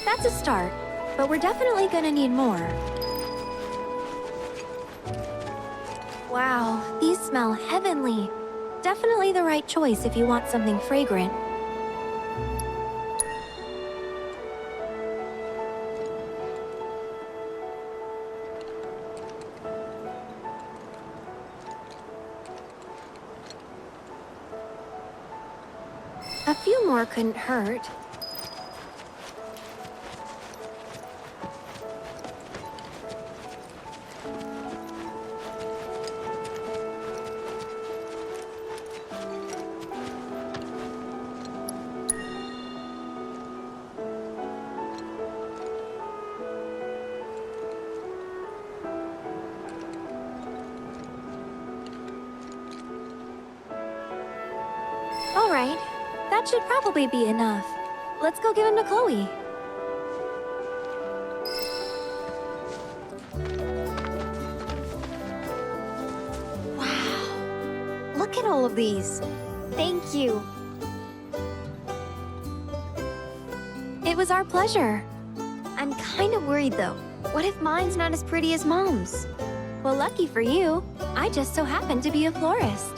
That's a start, but we're definitely gonna need more. Wow, these smell heavenly. Definitely the right choice if you want something fragrant. A few more couldn't hurt. All right, that should probably be enough. Let's go give him to Chloe. Wow, look at all of these. Thank you. It was our pleasure. I'm kind of worried though. What if mine's not as pretty as Mom's? Well, lucky for you, I just so happen to be a florist.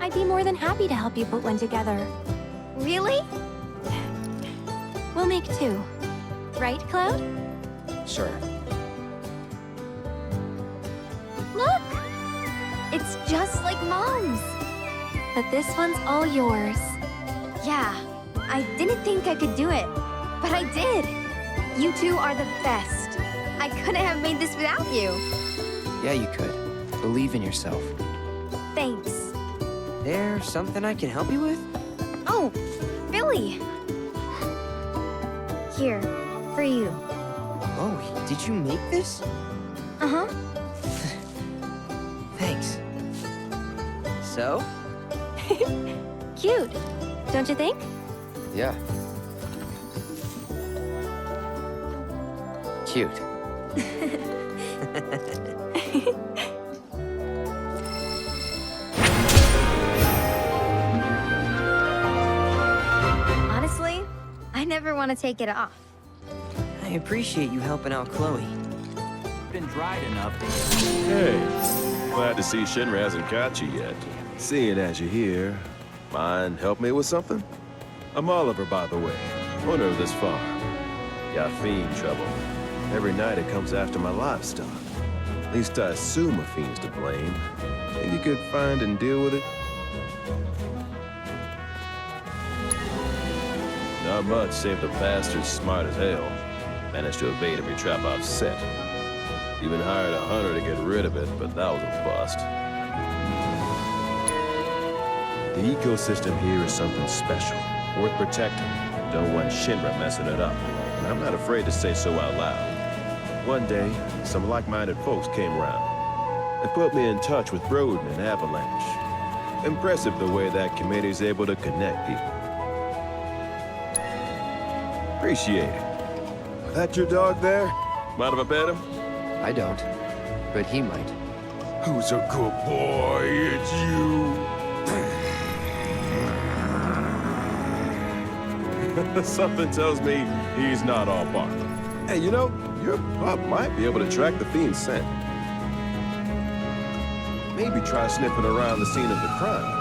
I'd be more than happy to help you put one together. Really? We'll make two. Right, Cloud? Sure. Look! It's just like Mom's. But this one's all yours. Yeah, I didn't think I could do it, but I did. You two are the best. I couldn't have made this without you. Yeah, you could. Believe in yourself. Thanks. There something I can help you with? Oh, Billy! Here, for you. Oh, did you make this? Uh-huh. Thanks. So? Cute, don't you think? Yeah. Cute. Honestly, I never want to take it off. I appreciate you helping out Chloe. Been dried enough. Hey, glad to see Shinra hasn't got you yet. Seeing as you're here, mind help me with something? I'm Oliver, by the way, owner of this farm. Got fiend trouble. Every night it comes after my livestock. At least I assume a fiend's to blame. Think you could find and deal with it? Not much, save the bastard's smart as hell. Managed to evade every trap I've set. Even hired a hunter to get rid of it, but that was a bust. The ecosystem here is something special, worth protecting. Don't want Shinra messing it up, and I'm not afraid to say so out loud. One day, some like-minded folks came around. They put me in touch with Broden and Avalanche. Impressive the way that committee's able to connect people. Appreciate it. That your dog there? Mind if I pet him? I don't, but he might. Who's a good boy? It's you. Something tells me he's not all bark. Hey, you know, your pup might be able to track the fiend's scent. Maybe try sniffing around the scene of the crime.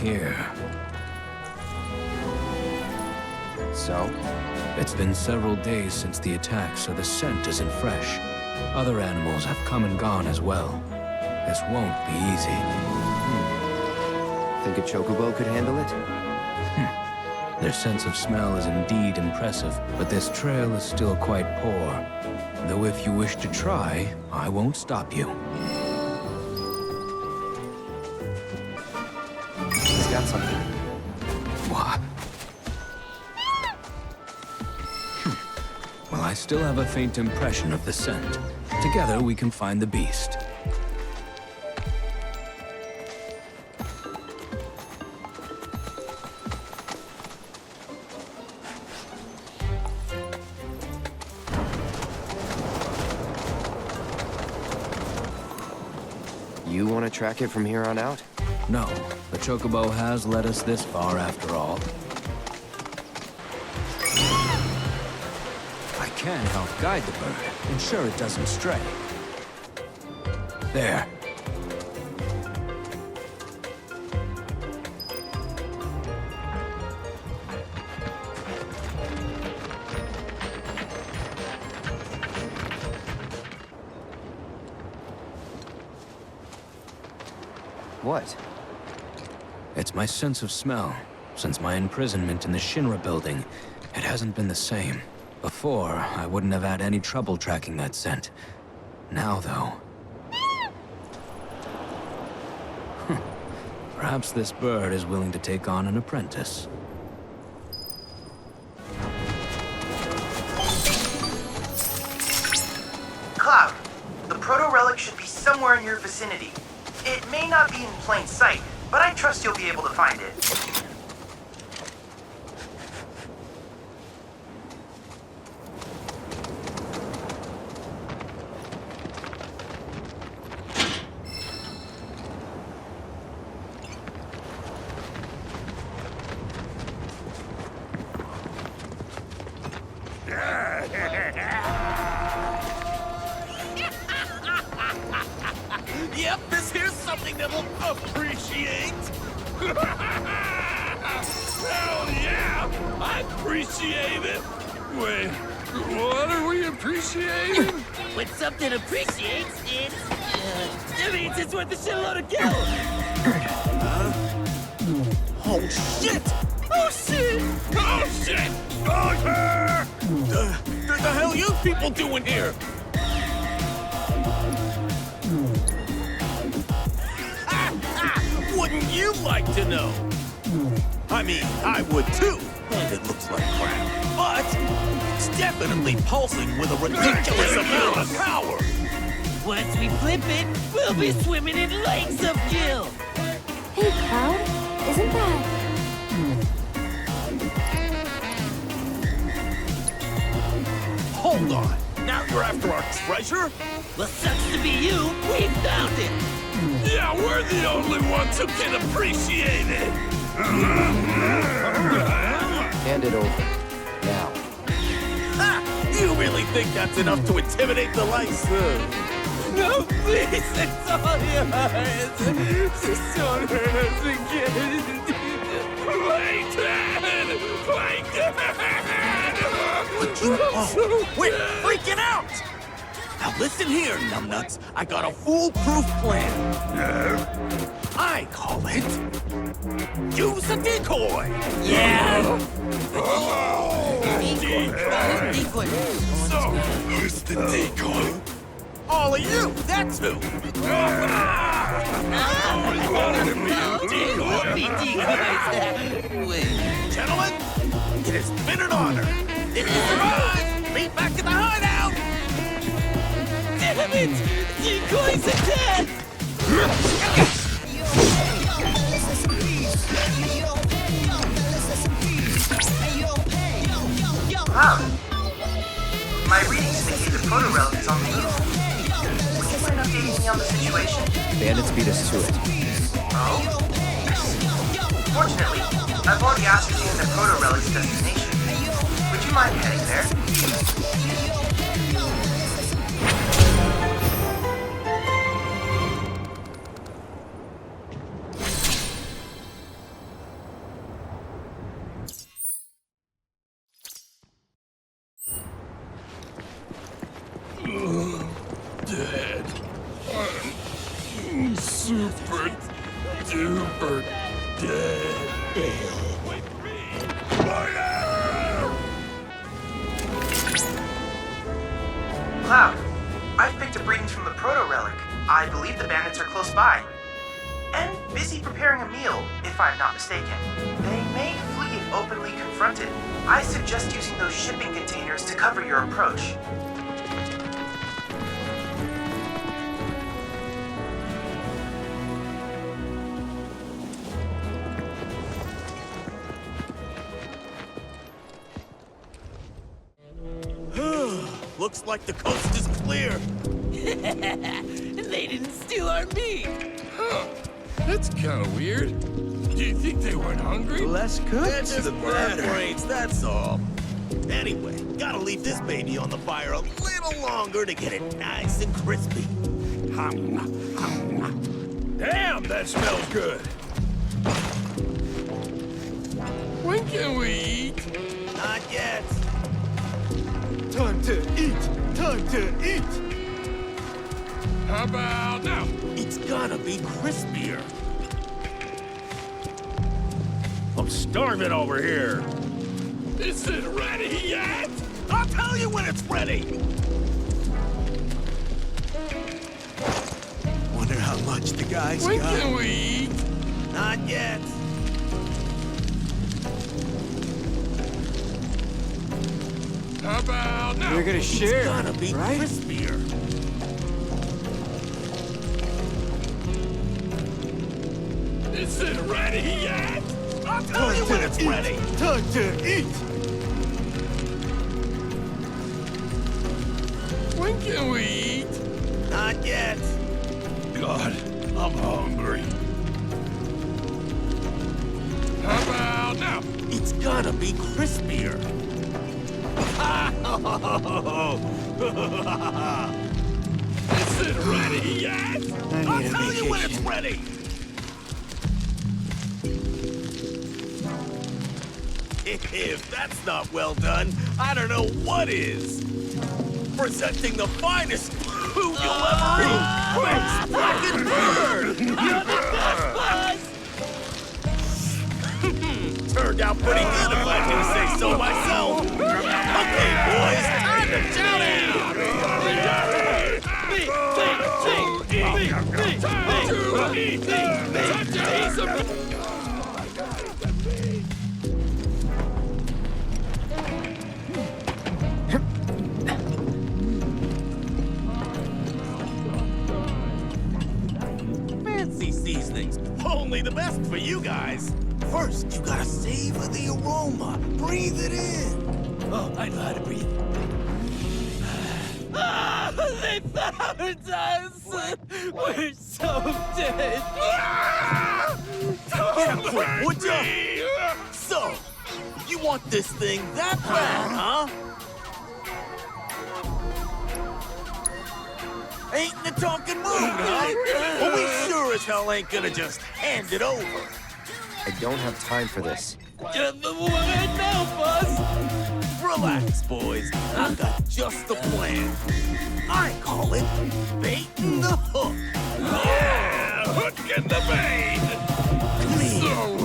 Here. So? It's been several days since the attack, so the scent isn't fresh. Other animals have come and gone as well. This won't be easy. Think a chocobo could handle it? Their sense of smell is indeed impressive, but this trail is still quite poor. Though if you wish to try, I won't stop you. He's got something. What? Well, I still have a faint impression of the scent. Together, we can find the beast. You want to track it from here on out? No, the chocobo has led us this far after all. I can help guide the bird, ensure it doesn't stray. There. What? It's my sense of smell. Since my imprisonment in the Shinra building, it hasn't been the same. Before, I wouldn't have had any trouble tracking that scent. Now, though... Perhaps this bird is willing to take on an apprentice. Cloud, the proto-relic should be somewhere in your vicinity. It may not be in plain sight, but I trust you'll be able to find it. Yep, this here's something that will appreciate. Hell yeah! I appreciate it. Wait, what are we appreciating? When something appreciates, it means it's worth a shitload of gil. Oh shit! Oh shit! Oh shit! Oh yeah! What the hell are you people doing here? Wouldn't you like to know? I mean, I would too. And it looks like crap. But it's definitely pulsing with a ridiculous amount of power. Once we flip it, we'll be swimming in lakes of gil. Hey, Cloud, isn't that... Hold on. Now you're after our treasure? Well, sucks to be you. We found it. Yeah, we're the only ones who can appreciate it. Hand it over. Now. Ha! You really think that's enough to intimidate the lice? No, please, it's all yours. Just don't hurt us again. Play dead! Play dead! Oh, we're freaking out! Now listen here, numbnuts. I got a foolproof plan. I call it Use a decoy! Yeah! Decoy. So, who's the decoy? All of you, that's who! Gentlemen, it has been an honor. If you survive, meet back at the hideout! Damn it! Decoy's attack! Wow. My readings indicate the proto-relic is on the move. Would you mind updating me on the situation? Bandits beat us to it. Oh? Fortunately, I've already ascertained the proto-relic's destination. Would you mind heading there? Dead. I'm super duper dead. Cloud, I've picked up readings from the proto-relic. I believe the bandits are close by. And busy preparing a meal, if I'm not mistaken. They may flee if openly confronted. I suggest using those shipping containers to cover your approach. Looks like the coast is clear. They didn't steal our meat! Huh. That's kind of weird. Do you think they weren't hungry? Less cooked? They're just bird brains, that's all. Anyway, gotta leave this baby on the fire a little longer to get it nice and crispy. Damn, that smells good. When can we eat? Not yet. Time to eat! Time to eat! How about now? It's gotta be crispier. I'm starving over here. Is it ready yet? I'll tell you when it's ready. Wonder how much the guys When got. can we eat? Not yet. How about now? We're gonna share, It's gotta be right? crispier. Is it ready yet? I'll tell you when it's ready. Time to eat! When can we eat? Not yet. God, I'm hungry. How about now? It's gotta be crispier. Is it ready yet? I'll tell you when it's ready. If that's not well done, I don't know what is. Presenting the finest food you'll ever eat. French fucking bird. You're the best, boss. Turned out pretty good if I do say so myself. Okay, boys, time to chow Fancy seasonings, only the best for you guys. First, you gotta savor the aroma. Breathe it in. Oh, I know how to breathe. Ah, they found us! We're so dead! Get up quick, would ya? So, you want this thing that bad, huh? Ain't in the talking mood, huh? Well, we sure as hell ain't gonna just hand it over. I don't have time for this. What now, boss? Relax, boys. I've got just the plan. I call it baiting the hook. Yeah, hook in the bait. Clean. So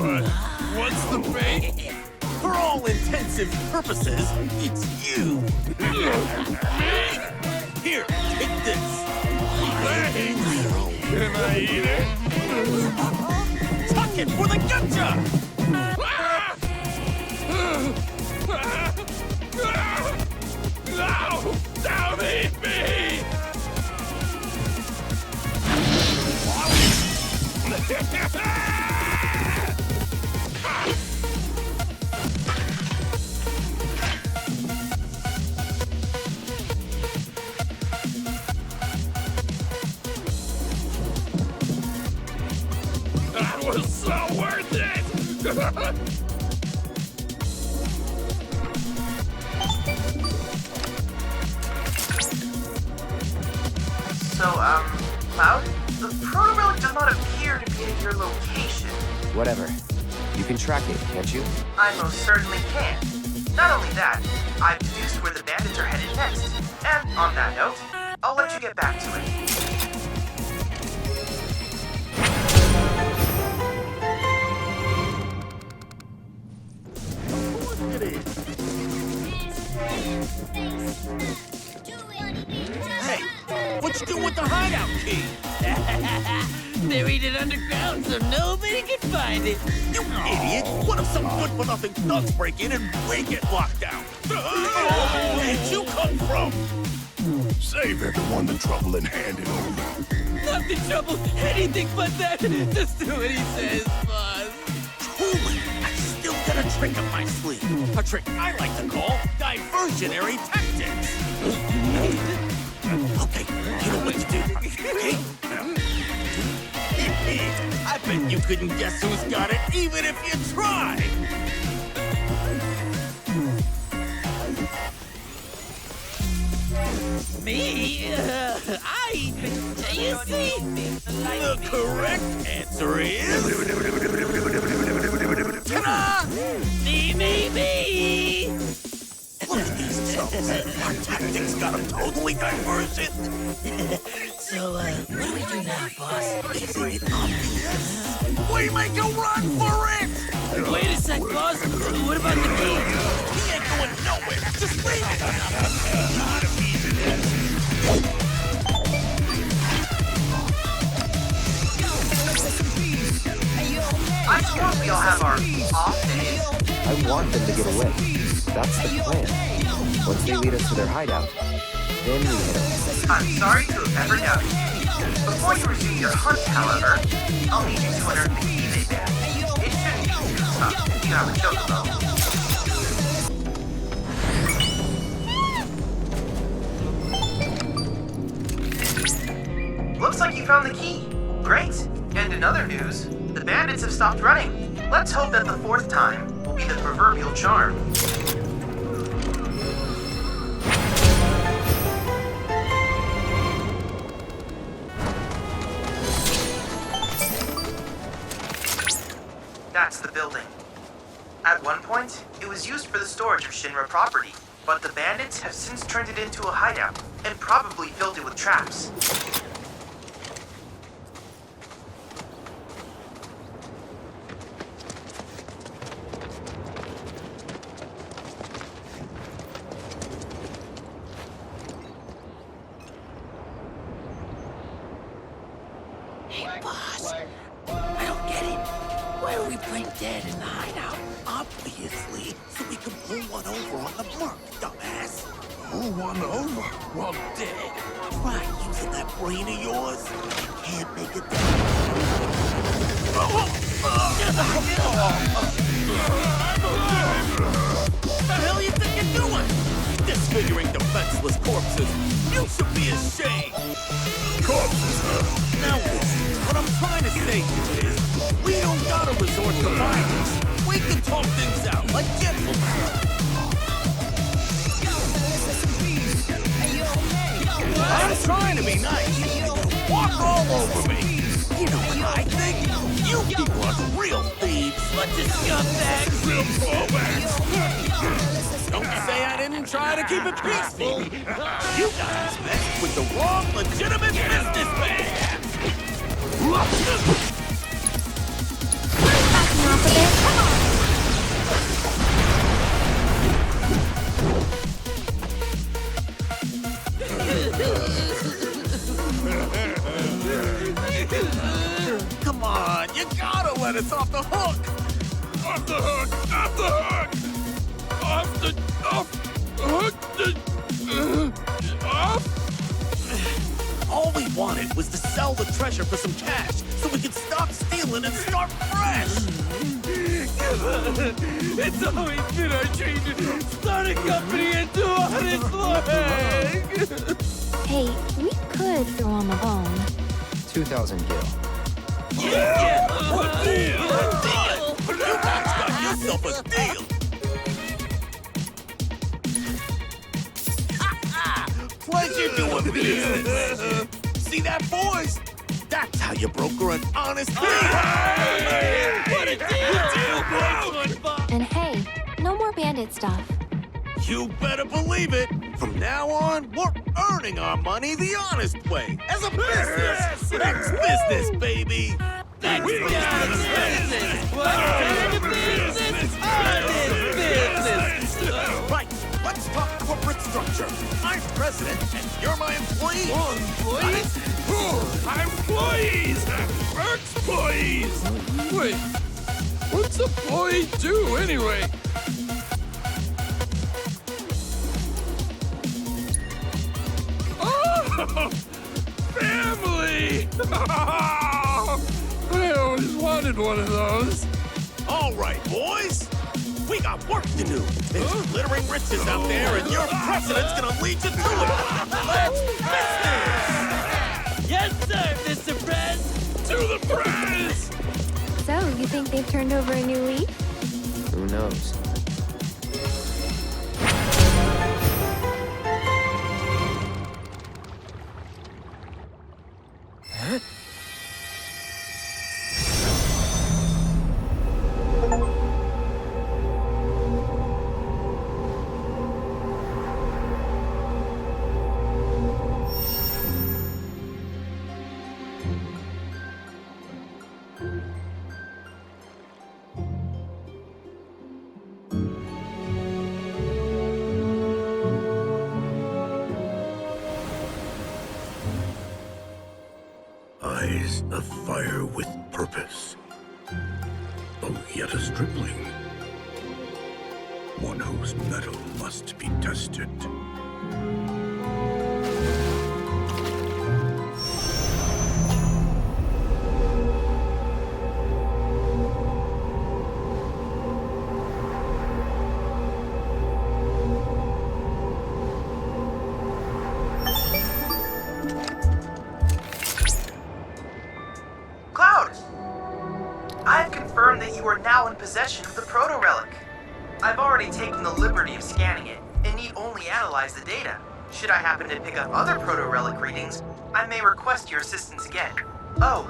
all intensive purposes, it's you. Here, take this. Thanks. Can I eat it? Tuck it for the gotcha! No! Don't eat me! That was so worth it! So, Cloud? The proto-relic does not appear to be at your location. Whatever. You can track it, can't you? I most certainly can. Not only that, I've deduced where the bandits are headed next. And on that note, I'll let you get back to it. Hey, what you doing with the hideout key? Buried it underground so nobody can find it. You idiot! What if some good-for-nothing thugs break in and we get locked out? Where'd you come from? Save everyone the trouble and hand it over. Not the trouble, anything but that. Just do what he says, boss. Truly, I still got a trick up my sleeve. A trick I like to call diversionary tactics. Okay, you know what to do, okay? I bet you couldn't guess who's got it, even if you tried! Me? You see? The correct answer is... Ta-da! Me! Look at these chumps. Our tactics got them totally diverted. So, what do we do now, boss? Isn't it obvious? We make a run for it! Wait a sec, boss. What about the key? He ain't going nowhere. Just leave it. I suppose we all have our off days. I want them to get away. That's the plan. Once they lead us to their hideout, then we hit them. I'm sorry to have ever doubted you. Before you resume your hunt, however, I'll need you to unearth the key they bear. It shouldn't be too tough if you have a chocobo. Looks like you found the key. Great. And in other news, the bandits have stopped running. Let's hope that the fourth time will be the proverbial charm. That's the building. At one point, it was used for the storage of Shinra property, but the bandits have since turned it into a hideout and probably filled it with traps. Hey, boss. I don't get it. Why are we playing dead in the hideout? Obviously, so we can pull one over on the mark, dumbass. Pull one over? Well, dead. Try using that brain of yours. Can't make it What the hell you think you're doing? Disfiguring defenseless corpses. You should be ashamed. Corpses, huh? Now listen, what I'm trying to say here is, we don't gotta resort to violence. We can talk things out like gentlemen. I'm trying to be nice. Walk all over me. You know what I think? You people are real thieves. Bunch of scumbags. Real drawbacks. Don't say I didn't try to keep it peaceful. You guys messed with the wrong legitimate businessman. Backing off a bit. Come on. hook! Off the hook! Off! All we wanted was to sell the treasure for some cash so we could stop stealing and start fresh! It's always been our dream to start a company and do honest work! Hey, we could throw on the bone. 2,000 gil. Yeah! A deal! You guys got yourself a deal! Pleasure doing business! See that, boys? That's how you broker an honest deal! What a deal! And hey, no more bandit stuff. You better believe it! From now on, we're earning our money the honest way, as a business! That's business, baby! That's business! Right, let's talk corporate structure. I'm president, and you're my employee. Employees? Employees! Employees! Wait, what's employee do anyway? Oh! Family! I always wanted one of those. All right, boys. We got work to do. There's glittering riches out there, and your president's gonna lead you to it. Let's business! Yes, sir, Mr. Prez! To the prez! So, you think they've turned over a new leaf? Who knows? Eyes afire with purpose. Oh, yet a stripling. One whose mettle must be tested. Cloud! I've confirmed that you are now in possession of the proto-relic. I've already taken the liberty of scanning it, and need only analyze the data. Should I happen to pick up other proto-relic readings, I may request your assistance again. Oh,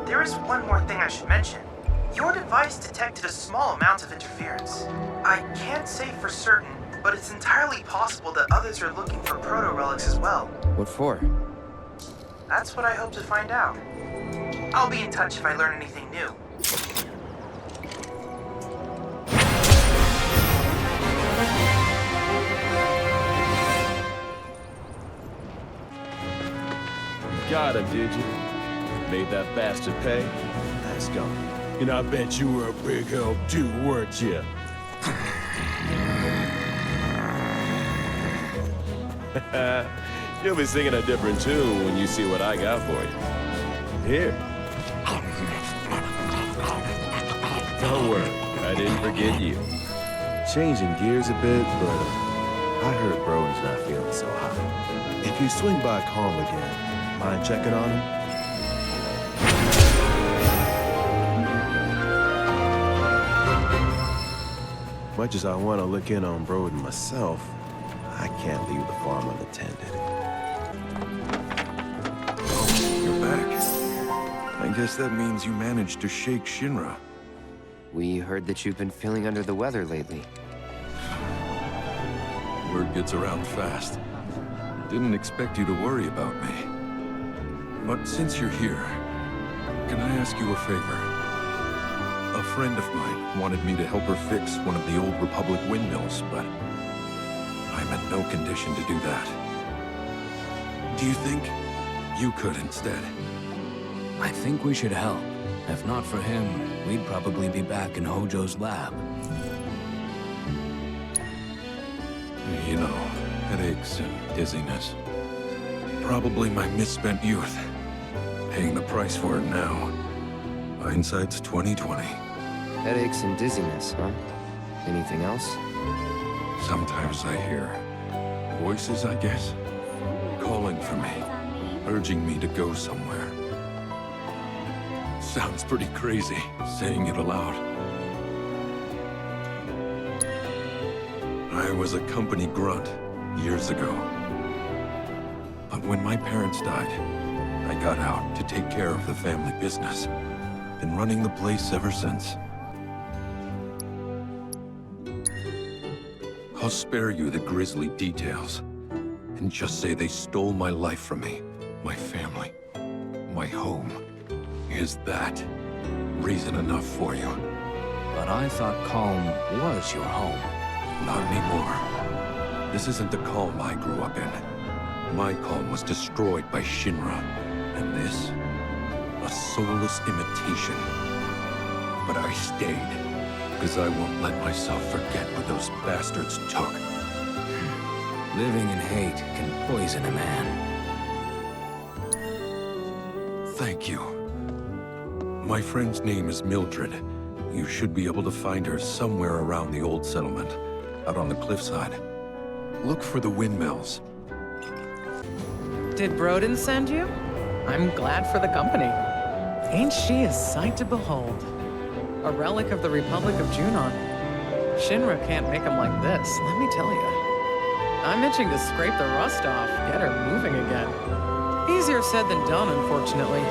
there is one more thing I should mention. Your device detected a small amount of interference. I can't say for certain, but it's entirely possible that others are looking for proto-relics as well. What for? That's what I hope to find out. I'll be in touch if I learn anything new. Got him, did you? Made that bastard pay? Let's go. And I bet you were a big help too, weren't you? You'll be singing a different tune when you see what I got for you. Here. Don't worry, I didn't forget you. Changing gears a bit, but I heard Broden's not feeling so hot. If you swing by Calm again, mind checking on him? Much as I want to look in on Broden myself, I can't leave the farm unattended. Oh, you're back. I guess that means you managed to shake Shinra. We heard that you've been feeling under the weather lately. Word gets around fast. Didn't expect you to worry about me. But since you're here, can I ask you a favor? A friend of mine wanted me to help her fix one of the old Republic windmills, but I'm in no condition to do that. Do you think you could instead? I think we should help. If not for him, we'd probably be back in Hojo's lab. You know, headaches and dizziness. Probably my misspent youth. Paying the price for it now. Hindsight's 20/20. Headaches and dizziness, huh? Anything else? Sometimes I hear voices, I guess, calling for me, urging me to go somewhere. Sounds pretty crazy, saying it aloud. I was a company grunt years ago. But when my parents died, I got out to take care of the family business. Been running the place ever since. I'll spare you the grisly details, and just say they stole my life from me, my family, my home. Is that reason enough for you? But I thought Calm was your home. Not anymore. This isn't the Calm I grew up in. My Calm was destroyed by Shinra, and this, a soulless imitation. But I stayed, because I won't let myself forget what those bastards took. Living in hate can poison a man. Thank you. My friend's name is Mildred. You should be able to find her somewhere around the old settlement, out on the cliffside. Look for the windmills. Did Broden send you? I'm glad for the company. Ain't she a sight to behold? A relic of the Republic of Junon. Shinra can't make them like this, let me tell you. I'm itching to scrape the rust off, get her moving again. Easier said than done, unfortunately.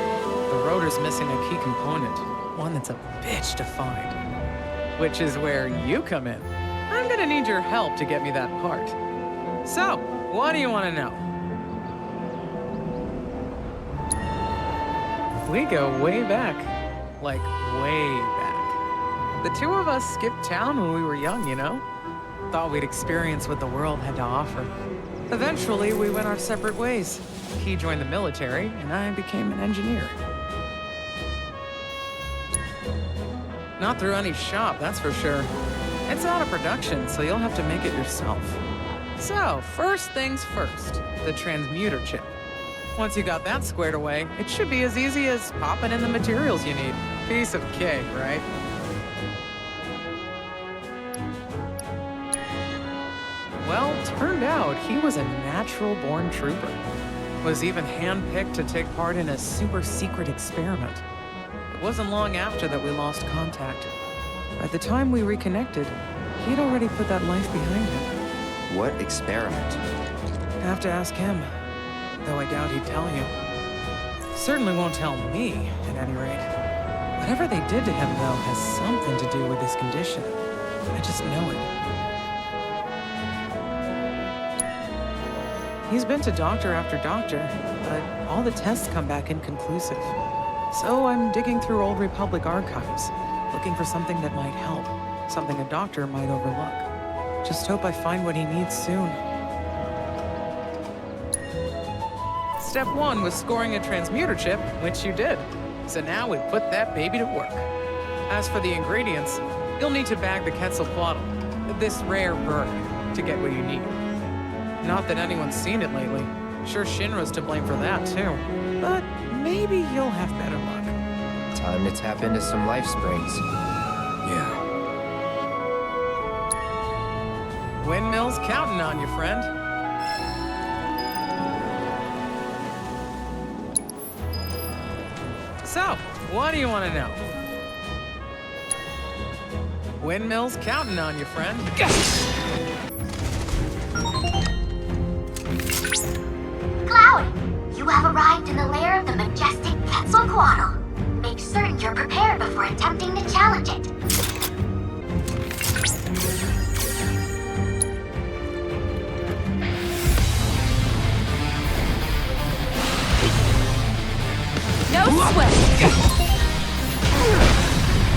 The rotor's missing a key component, one that's a bitch to find. Which is where you come in. I'm gonna need your help to get me that part. So, what do you want to know? We go way back. Like, way back. The two of us skipped town when we were young, you know? Thought we'd experience what the world had to offer. Eventually, we went our separate ways. He joined the military, and I became an engineer. Not through any shop, that's for sure. It's out of production, so you'll have to make it yourself. So, first things first, the transmuter chip. Once you got that squared away, it should be as easy as popping in the materials you need. Piece of cake, right? Well, turned out he was a natural-born trooper. Was even handpicked to take part in a super-secret experiment. It wasn't long after that we lost contact. By the time we reconnected, he'd already put that life behind him. What experiment? Have to ask him, though I doubt he'd tell you. Certainly won't tell me, at any rate. Whatever they did to him, though, has something to do with his condition. I just know it. He's been to doctor after doctor, but all the tests come back inconclusive. So I'm digging through old Republic archives, looking for something that might help, something a doctor might overlook. Just hope I find what he needs soon. Step 1 was scoring a transmuter chip, which you did. So now we put that baby to work. As for the ingredients, you'll need to bag the Quetzalcoatl, this rare bird, to get what you need. Not that anyone's seen it lately. Sure Shinra's to blame for that, too. But maybe you'll have better luck. Time to tap into some life springs. Yeah. Windmill's counting on you, friend. So, what do you want to know? Windmill's counting on you, friend. Cloud, you have arrived in the lair of the majestic Quetzalcoatl. Make certain you're prepared before attempting to challenge it. No sweat.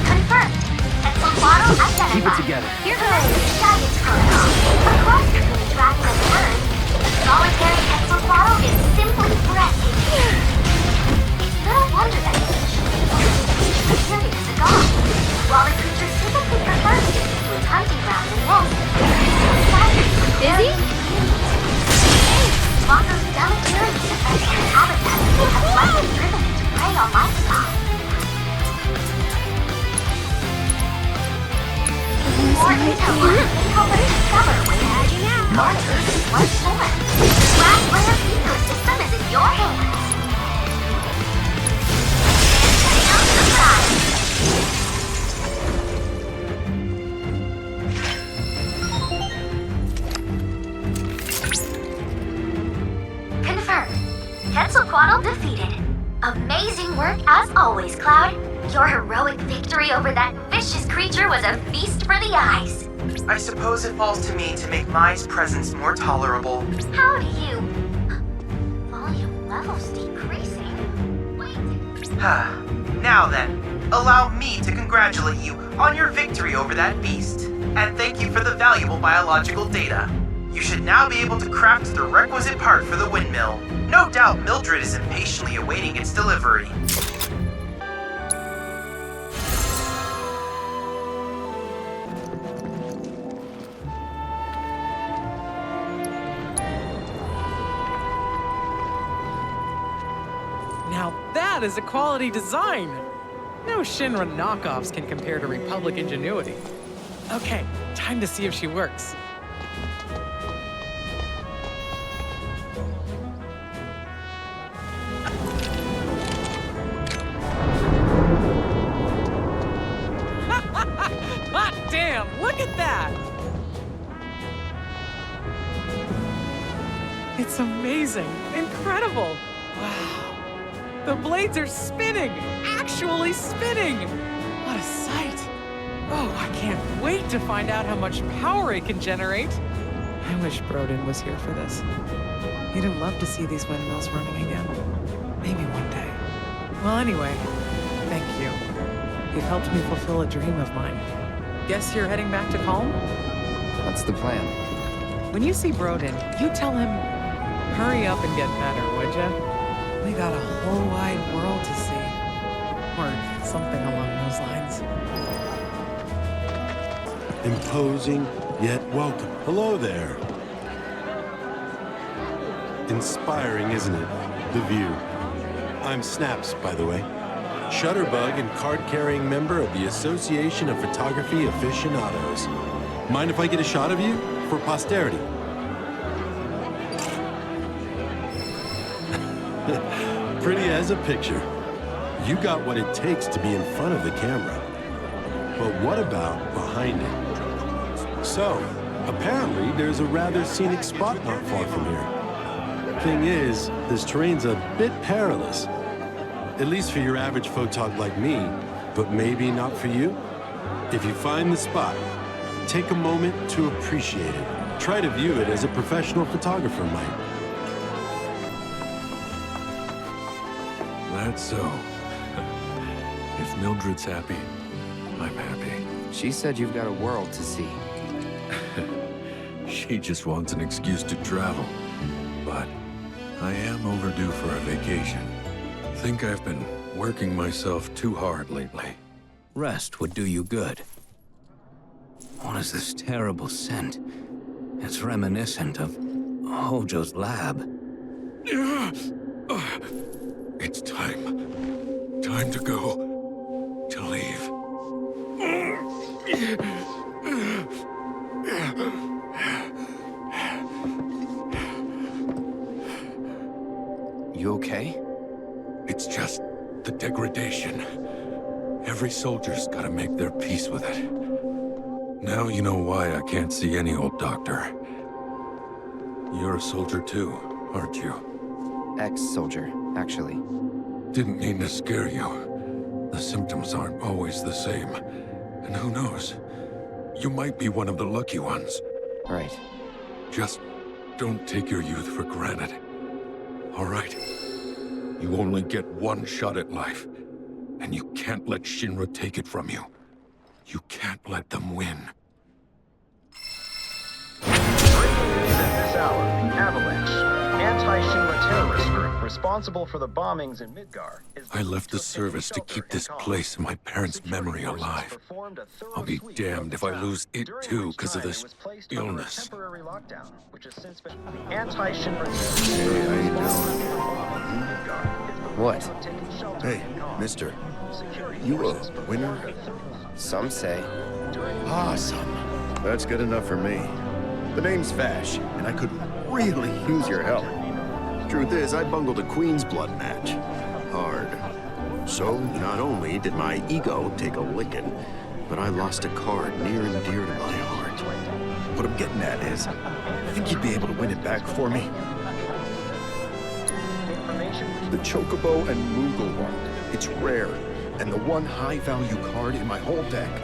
Confirmed. Quetzalcoatl identified. Keep it together. Here comes the guidance protocol. Across your interact with the bird, the solitary Quetzalcoatl is simply breathtaking. It's no wonder that experience a god. While the creature typically prefers to stick to its hunting grounds and nests, Busy? Wango's deleterious effects on its habitat have likely driven it to prey on livestock. More intel on it may help us discover ways your Earth is once more. Last layer ecosystem is in your hands. Confirmed. Quetzalcoatl defeated. Amazing work as always, Cloud. Your heroic victory over that vicious creature was a feast for the eyes. I suppose it falls to me to make Mai's presence more tolerable. How do you... Volume levels decreasing? Wait. Now then, allow me to congratulate you on your victory over that beast. And thank you for the valuable biological data. You should now be able to craft the requisite part for the windmill. No doubt Mildred is impatiently awaiting its delivery. Now that is a quality design! No Shinra knockoffs can compare to Republic ingenuity. Okay, time to see if she works. Hot damn, look at that! It's amazing, incredible. Wow. The blades are spinning, actually spinning. What a sight. Oh, I can't wait to find out how much power it can generate. I wish Broden was here for this. He'd have loved to see these windmills running again. Maybe one day. Well, anyway, thank you. You've helped me fulfill a dream of mine. Guess you're heading back to Calm? What's the plan? When you see Broden, you tell him, hurry up and get better, would ya? We got a whole wide world to see. Or something along those lines. Imposing, yet welcome. Hello there. Inspiring, isn't it? The view. I'm Snaps, by the way. Shutterbug and card-carrying member of the Association of Photography Aficionados. Mind if I get a shot of you? For posterity. Pretty as a picture. You got what it takes to be in front of the camera. But what about behind it? So, apparently there's a rather scenic spot not far from here. Thing is, this terrain's a bit perilous. At least for your average photog like me, but maybe not for you. If you find the spot, take a moment to appreciate it. Try to view it as a professional photographer might. That's so. If Mildred's happy, I'm happy. She said you've got a world to see. She just wants an excuse to travel. But I am overdue for a vacation. Think I've been working myself too hard lately. Rest would do you good. What is this terrible scent? It's reminiscent of Hojo's lab. It's time. Time to go. To leave. You okay? It's just the degradation. Every soldier's gotta make their peace with it. Now you know why I can't see any old doctor. You're a soldier too, aren't you? Ex-soldier, actually. Didn't mean to scare you. The symptoms aren't always the same. And who knows? You might be one of the lucky ones. Right. Just don't take your youth for granted. All right? You only get one shot at life. And you can't let Shinra take it from you. You can't let them win. Breaking news at this hour. Avalanche. Anti-Shinra terrorist group responsible for the bombings in Midgar, is I left the service to keep this place in my parents' memory alive. I'll be damned if I lose it too because of this illness. temporary lockdown, which has since been the anti-Shinra. Hey, how you doing? What? Hey, mister. You a winner? Some say. Awesome. That's good enough for me. The name's Vash, and I could really use your help. Truth is, I bungled a Queen's Blood match. Hard. So, not only did my ego take a licking, but I lost a card near and dear to my heart. What I'm getting at is, I think you'd be able to win it back for me. The Chocobo and Moogle one. It's rare, and the one high-value card in my whole deck.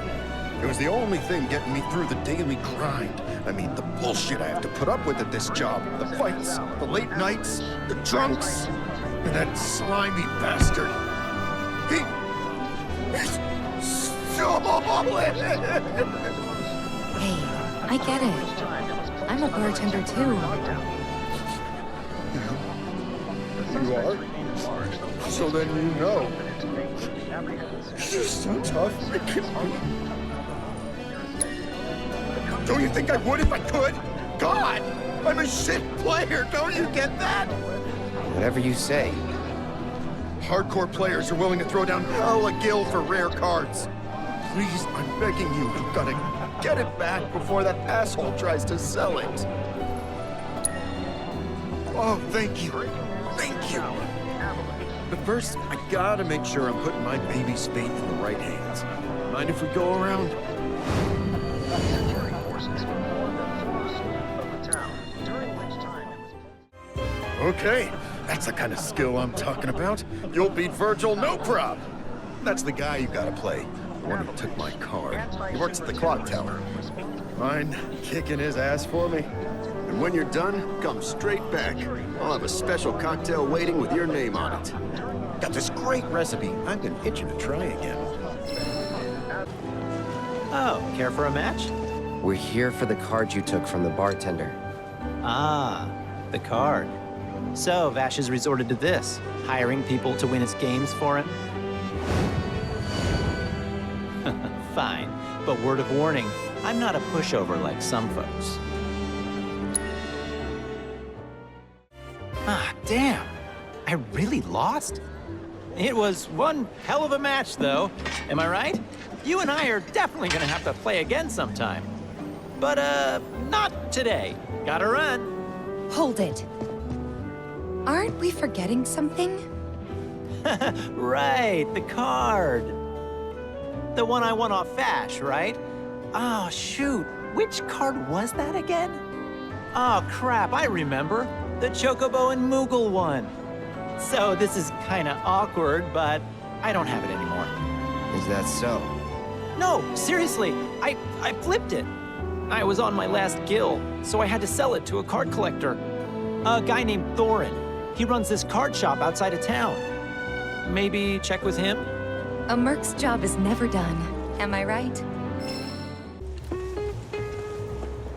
It was the only thing getting me through the daily grind. I mean, the bullshit I have to put up with at this job. The fights, the late nights, the drunks, and that slimy bastard. He's solid! Hey, I get it. I'm a bartender too. You are? So then you know. You're so tough. It can be. Don't you think I would if I could? God! I'm a shit player, don't you get that? Whatever you say. Hardcore players are willing to throw down hella gil for rare cards. Please, I'm begging you, you gotta get it back before that asshole tries to sell it. Oh, thank you. Thank you. But first, I gotta make sure I'm putting my baby's fate in the right hands. Mind if we go around? Okay, that's the kind of skill I'm talking about. You'll beat Virgil, no prob. That's the guy you gotta play. The one who took my card. He works at the clock tower. Mind kicking his ass for me? And when you're done, come straight back. I'll have a special cocktail waiting with your name on it. Got this great recipe. I've been itching to try again. Oh, care for a match? We're here for the card you took from the bartender. Ah, the card. So, Vash has resorted to this, hiring people to win his games for him? Fine, but word of warning, I'm not a pushover like some folks. Ah, damn. I really lost? It was one hell of a match, though. Am I right? You and I are definitely gonna have to play again sometime. But, not today. Gotta run. Hold it. Aren't we forgetting something? Right, the card. The one I won off Vash, right? Oh, shoot. Which card was that again? Oh, crap, I remember. The Chocobo and Moogle one. So this is kinda awkward, but I don't have it anymore. Is that so? No, seriously, I flipped it. I was on my last gil, so I had to sell it to a card collector. A guy named Thorin. He runs this card shop outside of town. Maybe check with him? A merc's job is never done. Am I right?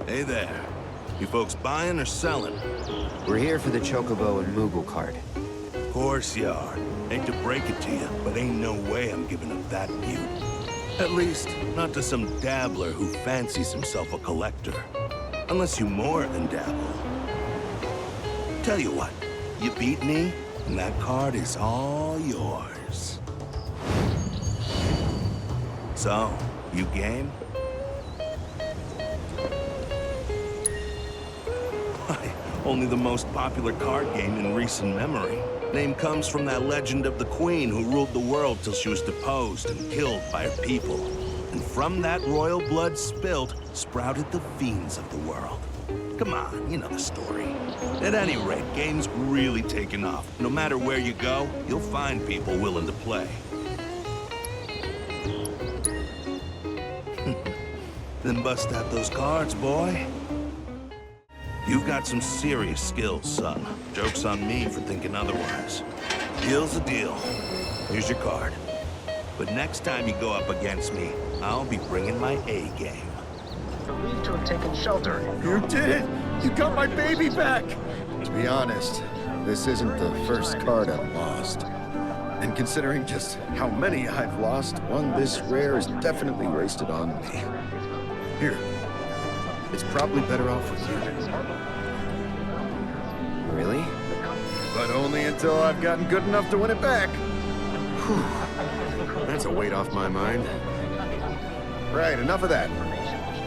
Hey there. You folks buying or selling? We're here for the Chocobo and Moogle card. Of course you are. Hate to break it to you, but ain't no way I'm giving up that beaut. At least, not to some dabbler who fancies himself a collector. Unless you more than dabble. Tell you what, you beat me, and that card is all yours. So, you game? Why, only the most popular card game in recent memory. Name comes from that legend of the queen who ruled the world till she was deposed and killed by her people. And from that royal blood spilt, sprouted the fiends of the world. Come on, you know the story. At any rate, game's really taken off. No matter where you go, you'll find people willing to play. Then bust out those cards, boy. You've got some serious skills, son. Joke's on me for thinking otherwise. Deal's a deal. Here's your card. But next time you go up against me, I'll be bringing my A game. Believed to have taken shelter. You did it! You got my baby back! To be honest, this isn't the first card I've lost. And considering just how many I've lost, one this rare is definitely wasted on me. Here. It's probably better off with you. Really? But only until I've gotten good enough to win it back. Whew. That's a weight off my mind. Right, enough of that.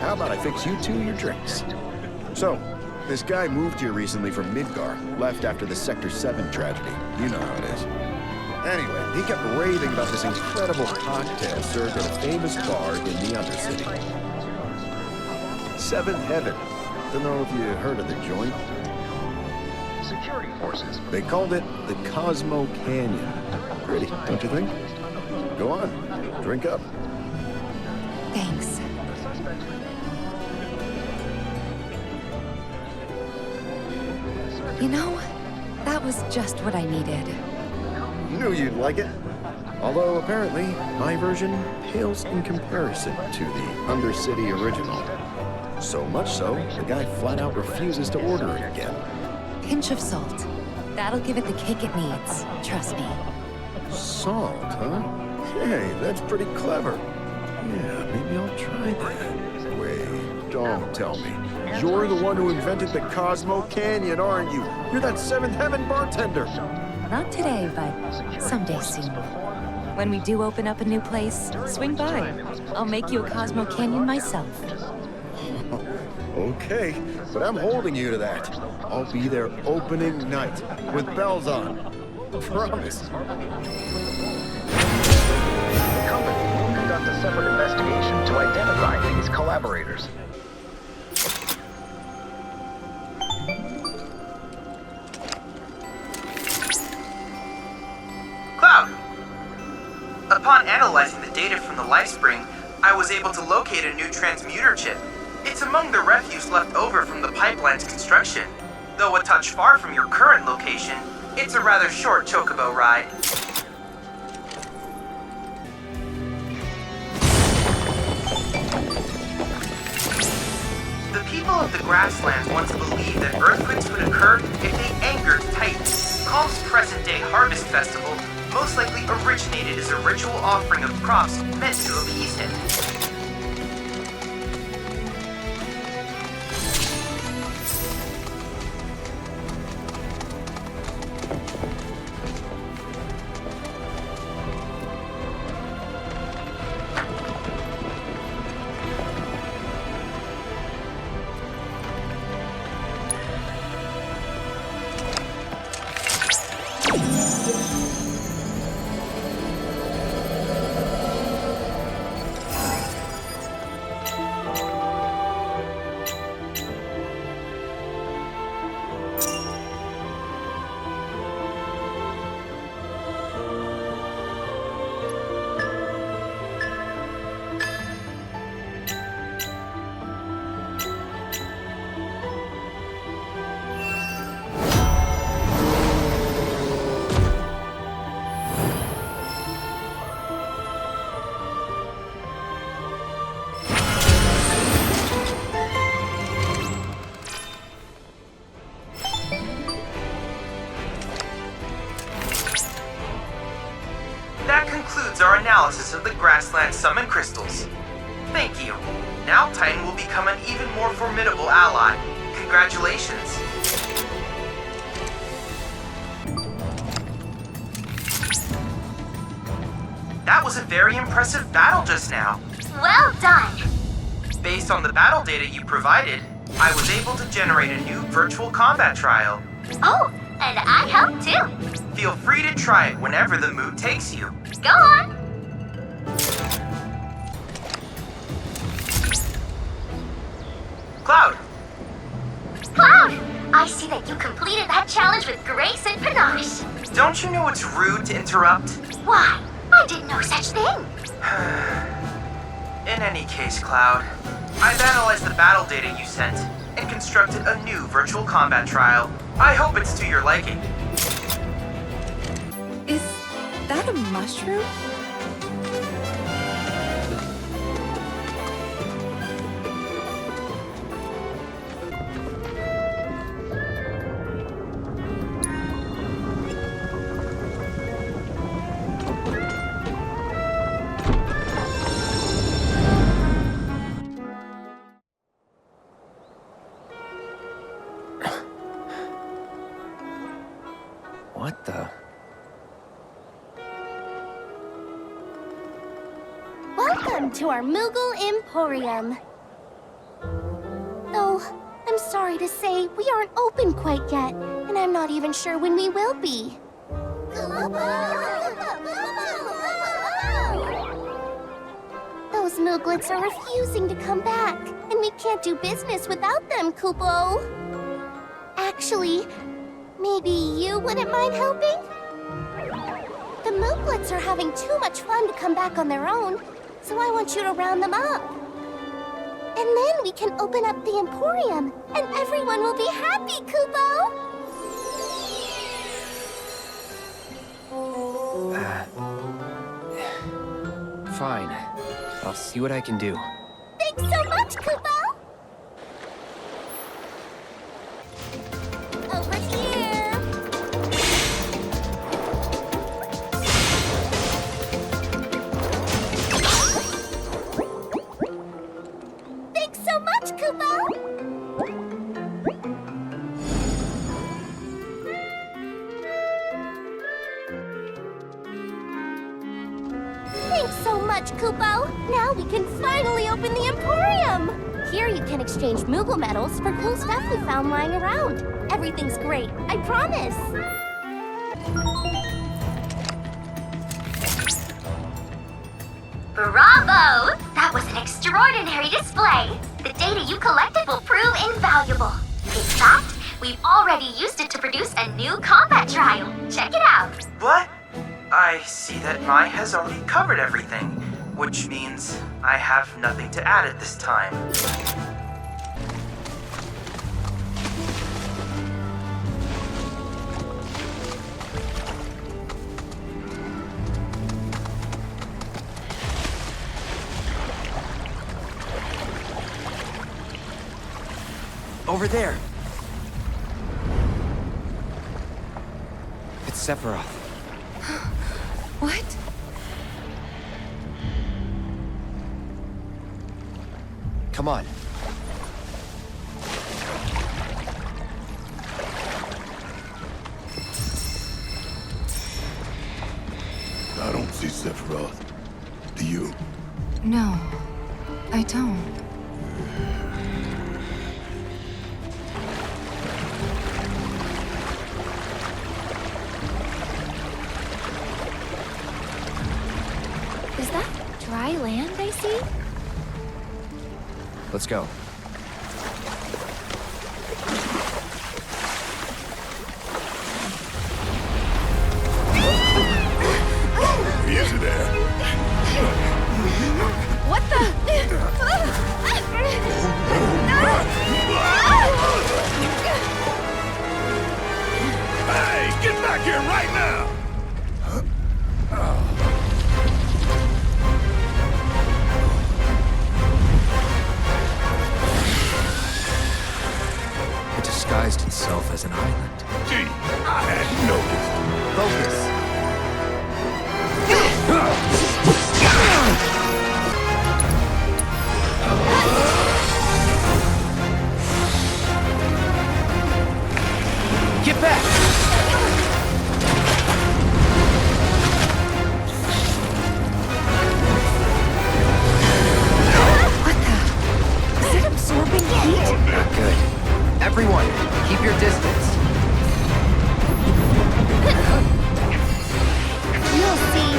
How about I fix you two your drinks? So, this guy moved here recently from Midgar, left after the Sector 7 tragedy. You know how it is. Anyway, he kept raving about this incredible cocktail served at a famous bar in the Undercity. Seventh Heaven. Don't know if you heard of the joint. Security forces. They called it the Cosmo Canyon. Pretty, don't you think? Go on, drink up. Thanks. You know, that was just what I needed. Knew you'd like it. Although, apparently, my version pales in comparison to the Undercity original. So much so, the guy flat out refuses to order it again. Pinch of salt. That'll give it the kick it needs. Trust me. Salt, huh? Hey, that's pretty clever. Yeah, maybe I'll try that. Wait, don't tell me. You're the one who invented the Cosmo Canyon, aren't you? You're that Seventh Heaven bartender. Not today, but someday soon. When we do open up a new place, swing by. I'll make you a Cosmo Canyon myself. Okay, but I'm holding you to that. I'll be there opening night, with bells on. Promise. The company will conduct a separate investigation to identify these collaborators. Cloud! Upon analyzing the data from the LifeSpring, I was able to locate a new transmuter chip. It's among the refuse left over from the pipeline's construction. Though a touch far from your current location, it's a rather short chocobo ride. The people of the grasslands once believed that earthquakes would occur if they angered Titan. Calm's present-day Harvest Festival most likely originated as a ritual offering of crops meant to appease him. That concludes our analysis of the grassland summon crystals. Thank you. Now Titan will become an even more formidable ally. Congratulations. That was a very impressive battle just now. Well done. Based on the battle data you provided, I was able to generate a new virtual combat trial. Oh, and I helped too. Feel free to try it whenever the mood takes you. Go on. Cloud! Cloud! I see that you completed that challenge with grace and panache. Don't you know it's rude to interrupt? Why? I did no such thing. In any case, Cloud, I've analyzed the battle data you sent and constructed a new virtual combat trial. I hope it's to your liking. Is that a mushroom? What the? Welcome to our Moogle Emporium. Though, I'm sorry to say, we aren't open quite yet, and I'm not even sure when we will be. Those Mooglets are refusing to come back, and we can't do business without them, Kupo. Actually, maybe you wouldn't mind helping? The Mooglets are having too much fun to come back on their own, so I want you to round them up. And then we can open up the Emporium, and everyone will be happy, Kupo! Fine. I'll see what I can do. Thanks so much, Kupo! Over here! Thanks so much, Kupo! Thanks so much, Kupo! Now we can finally open the Emporium! Here you can exchange Moogle medals for cool stuff we found lying around. Everything's great, I promise! Bravo! That was an extraordinary display. The data you collected will prove invaluable. In fact, we've already used it to produce a new combat trial. Check it out. What? I see that Mai has already covered everything, which means I have nothing to add at this time. Over there! It's Sephiroth. What? Come on. I don't see Sephiroth. Do you? No, I don't. Is that dry land I see? Let's go. Easy there. What the? Hey, get back here right now! It disguised itself as an island. Gee, I hadn't noticed. Focus. Get back! Is it absorbing heat? Not good. Everyone, keep your distance. You'll see.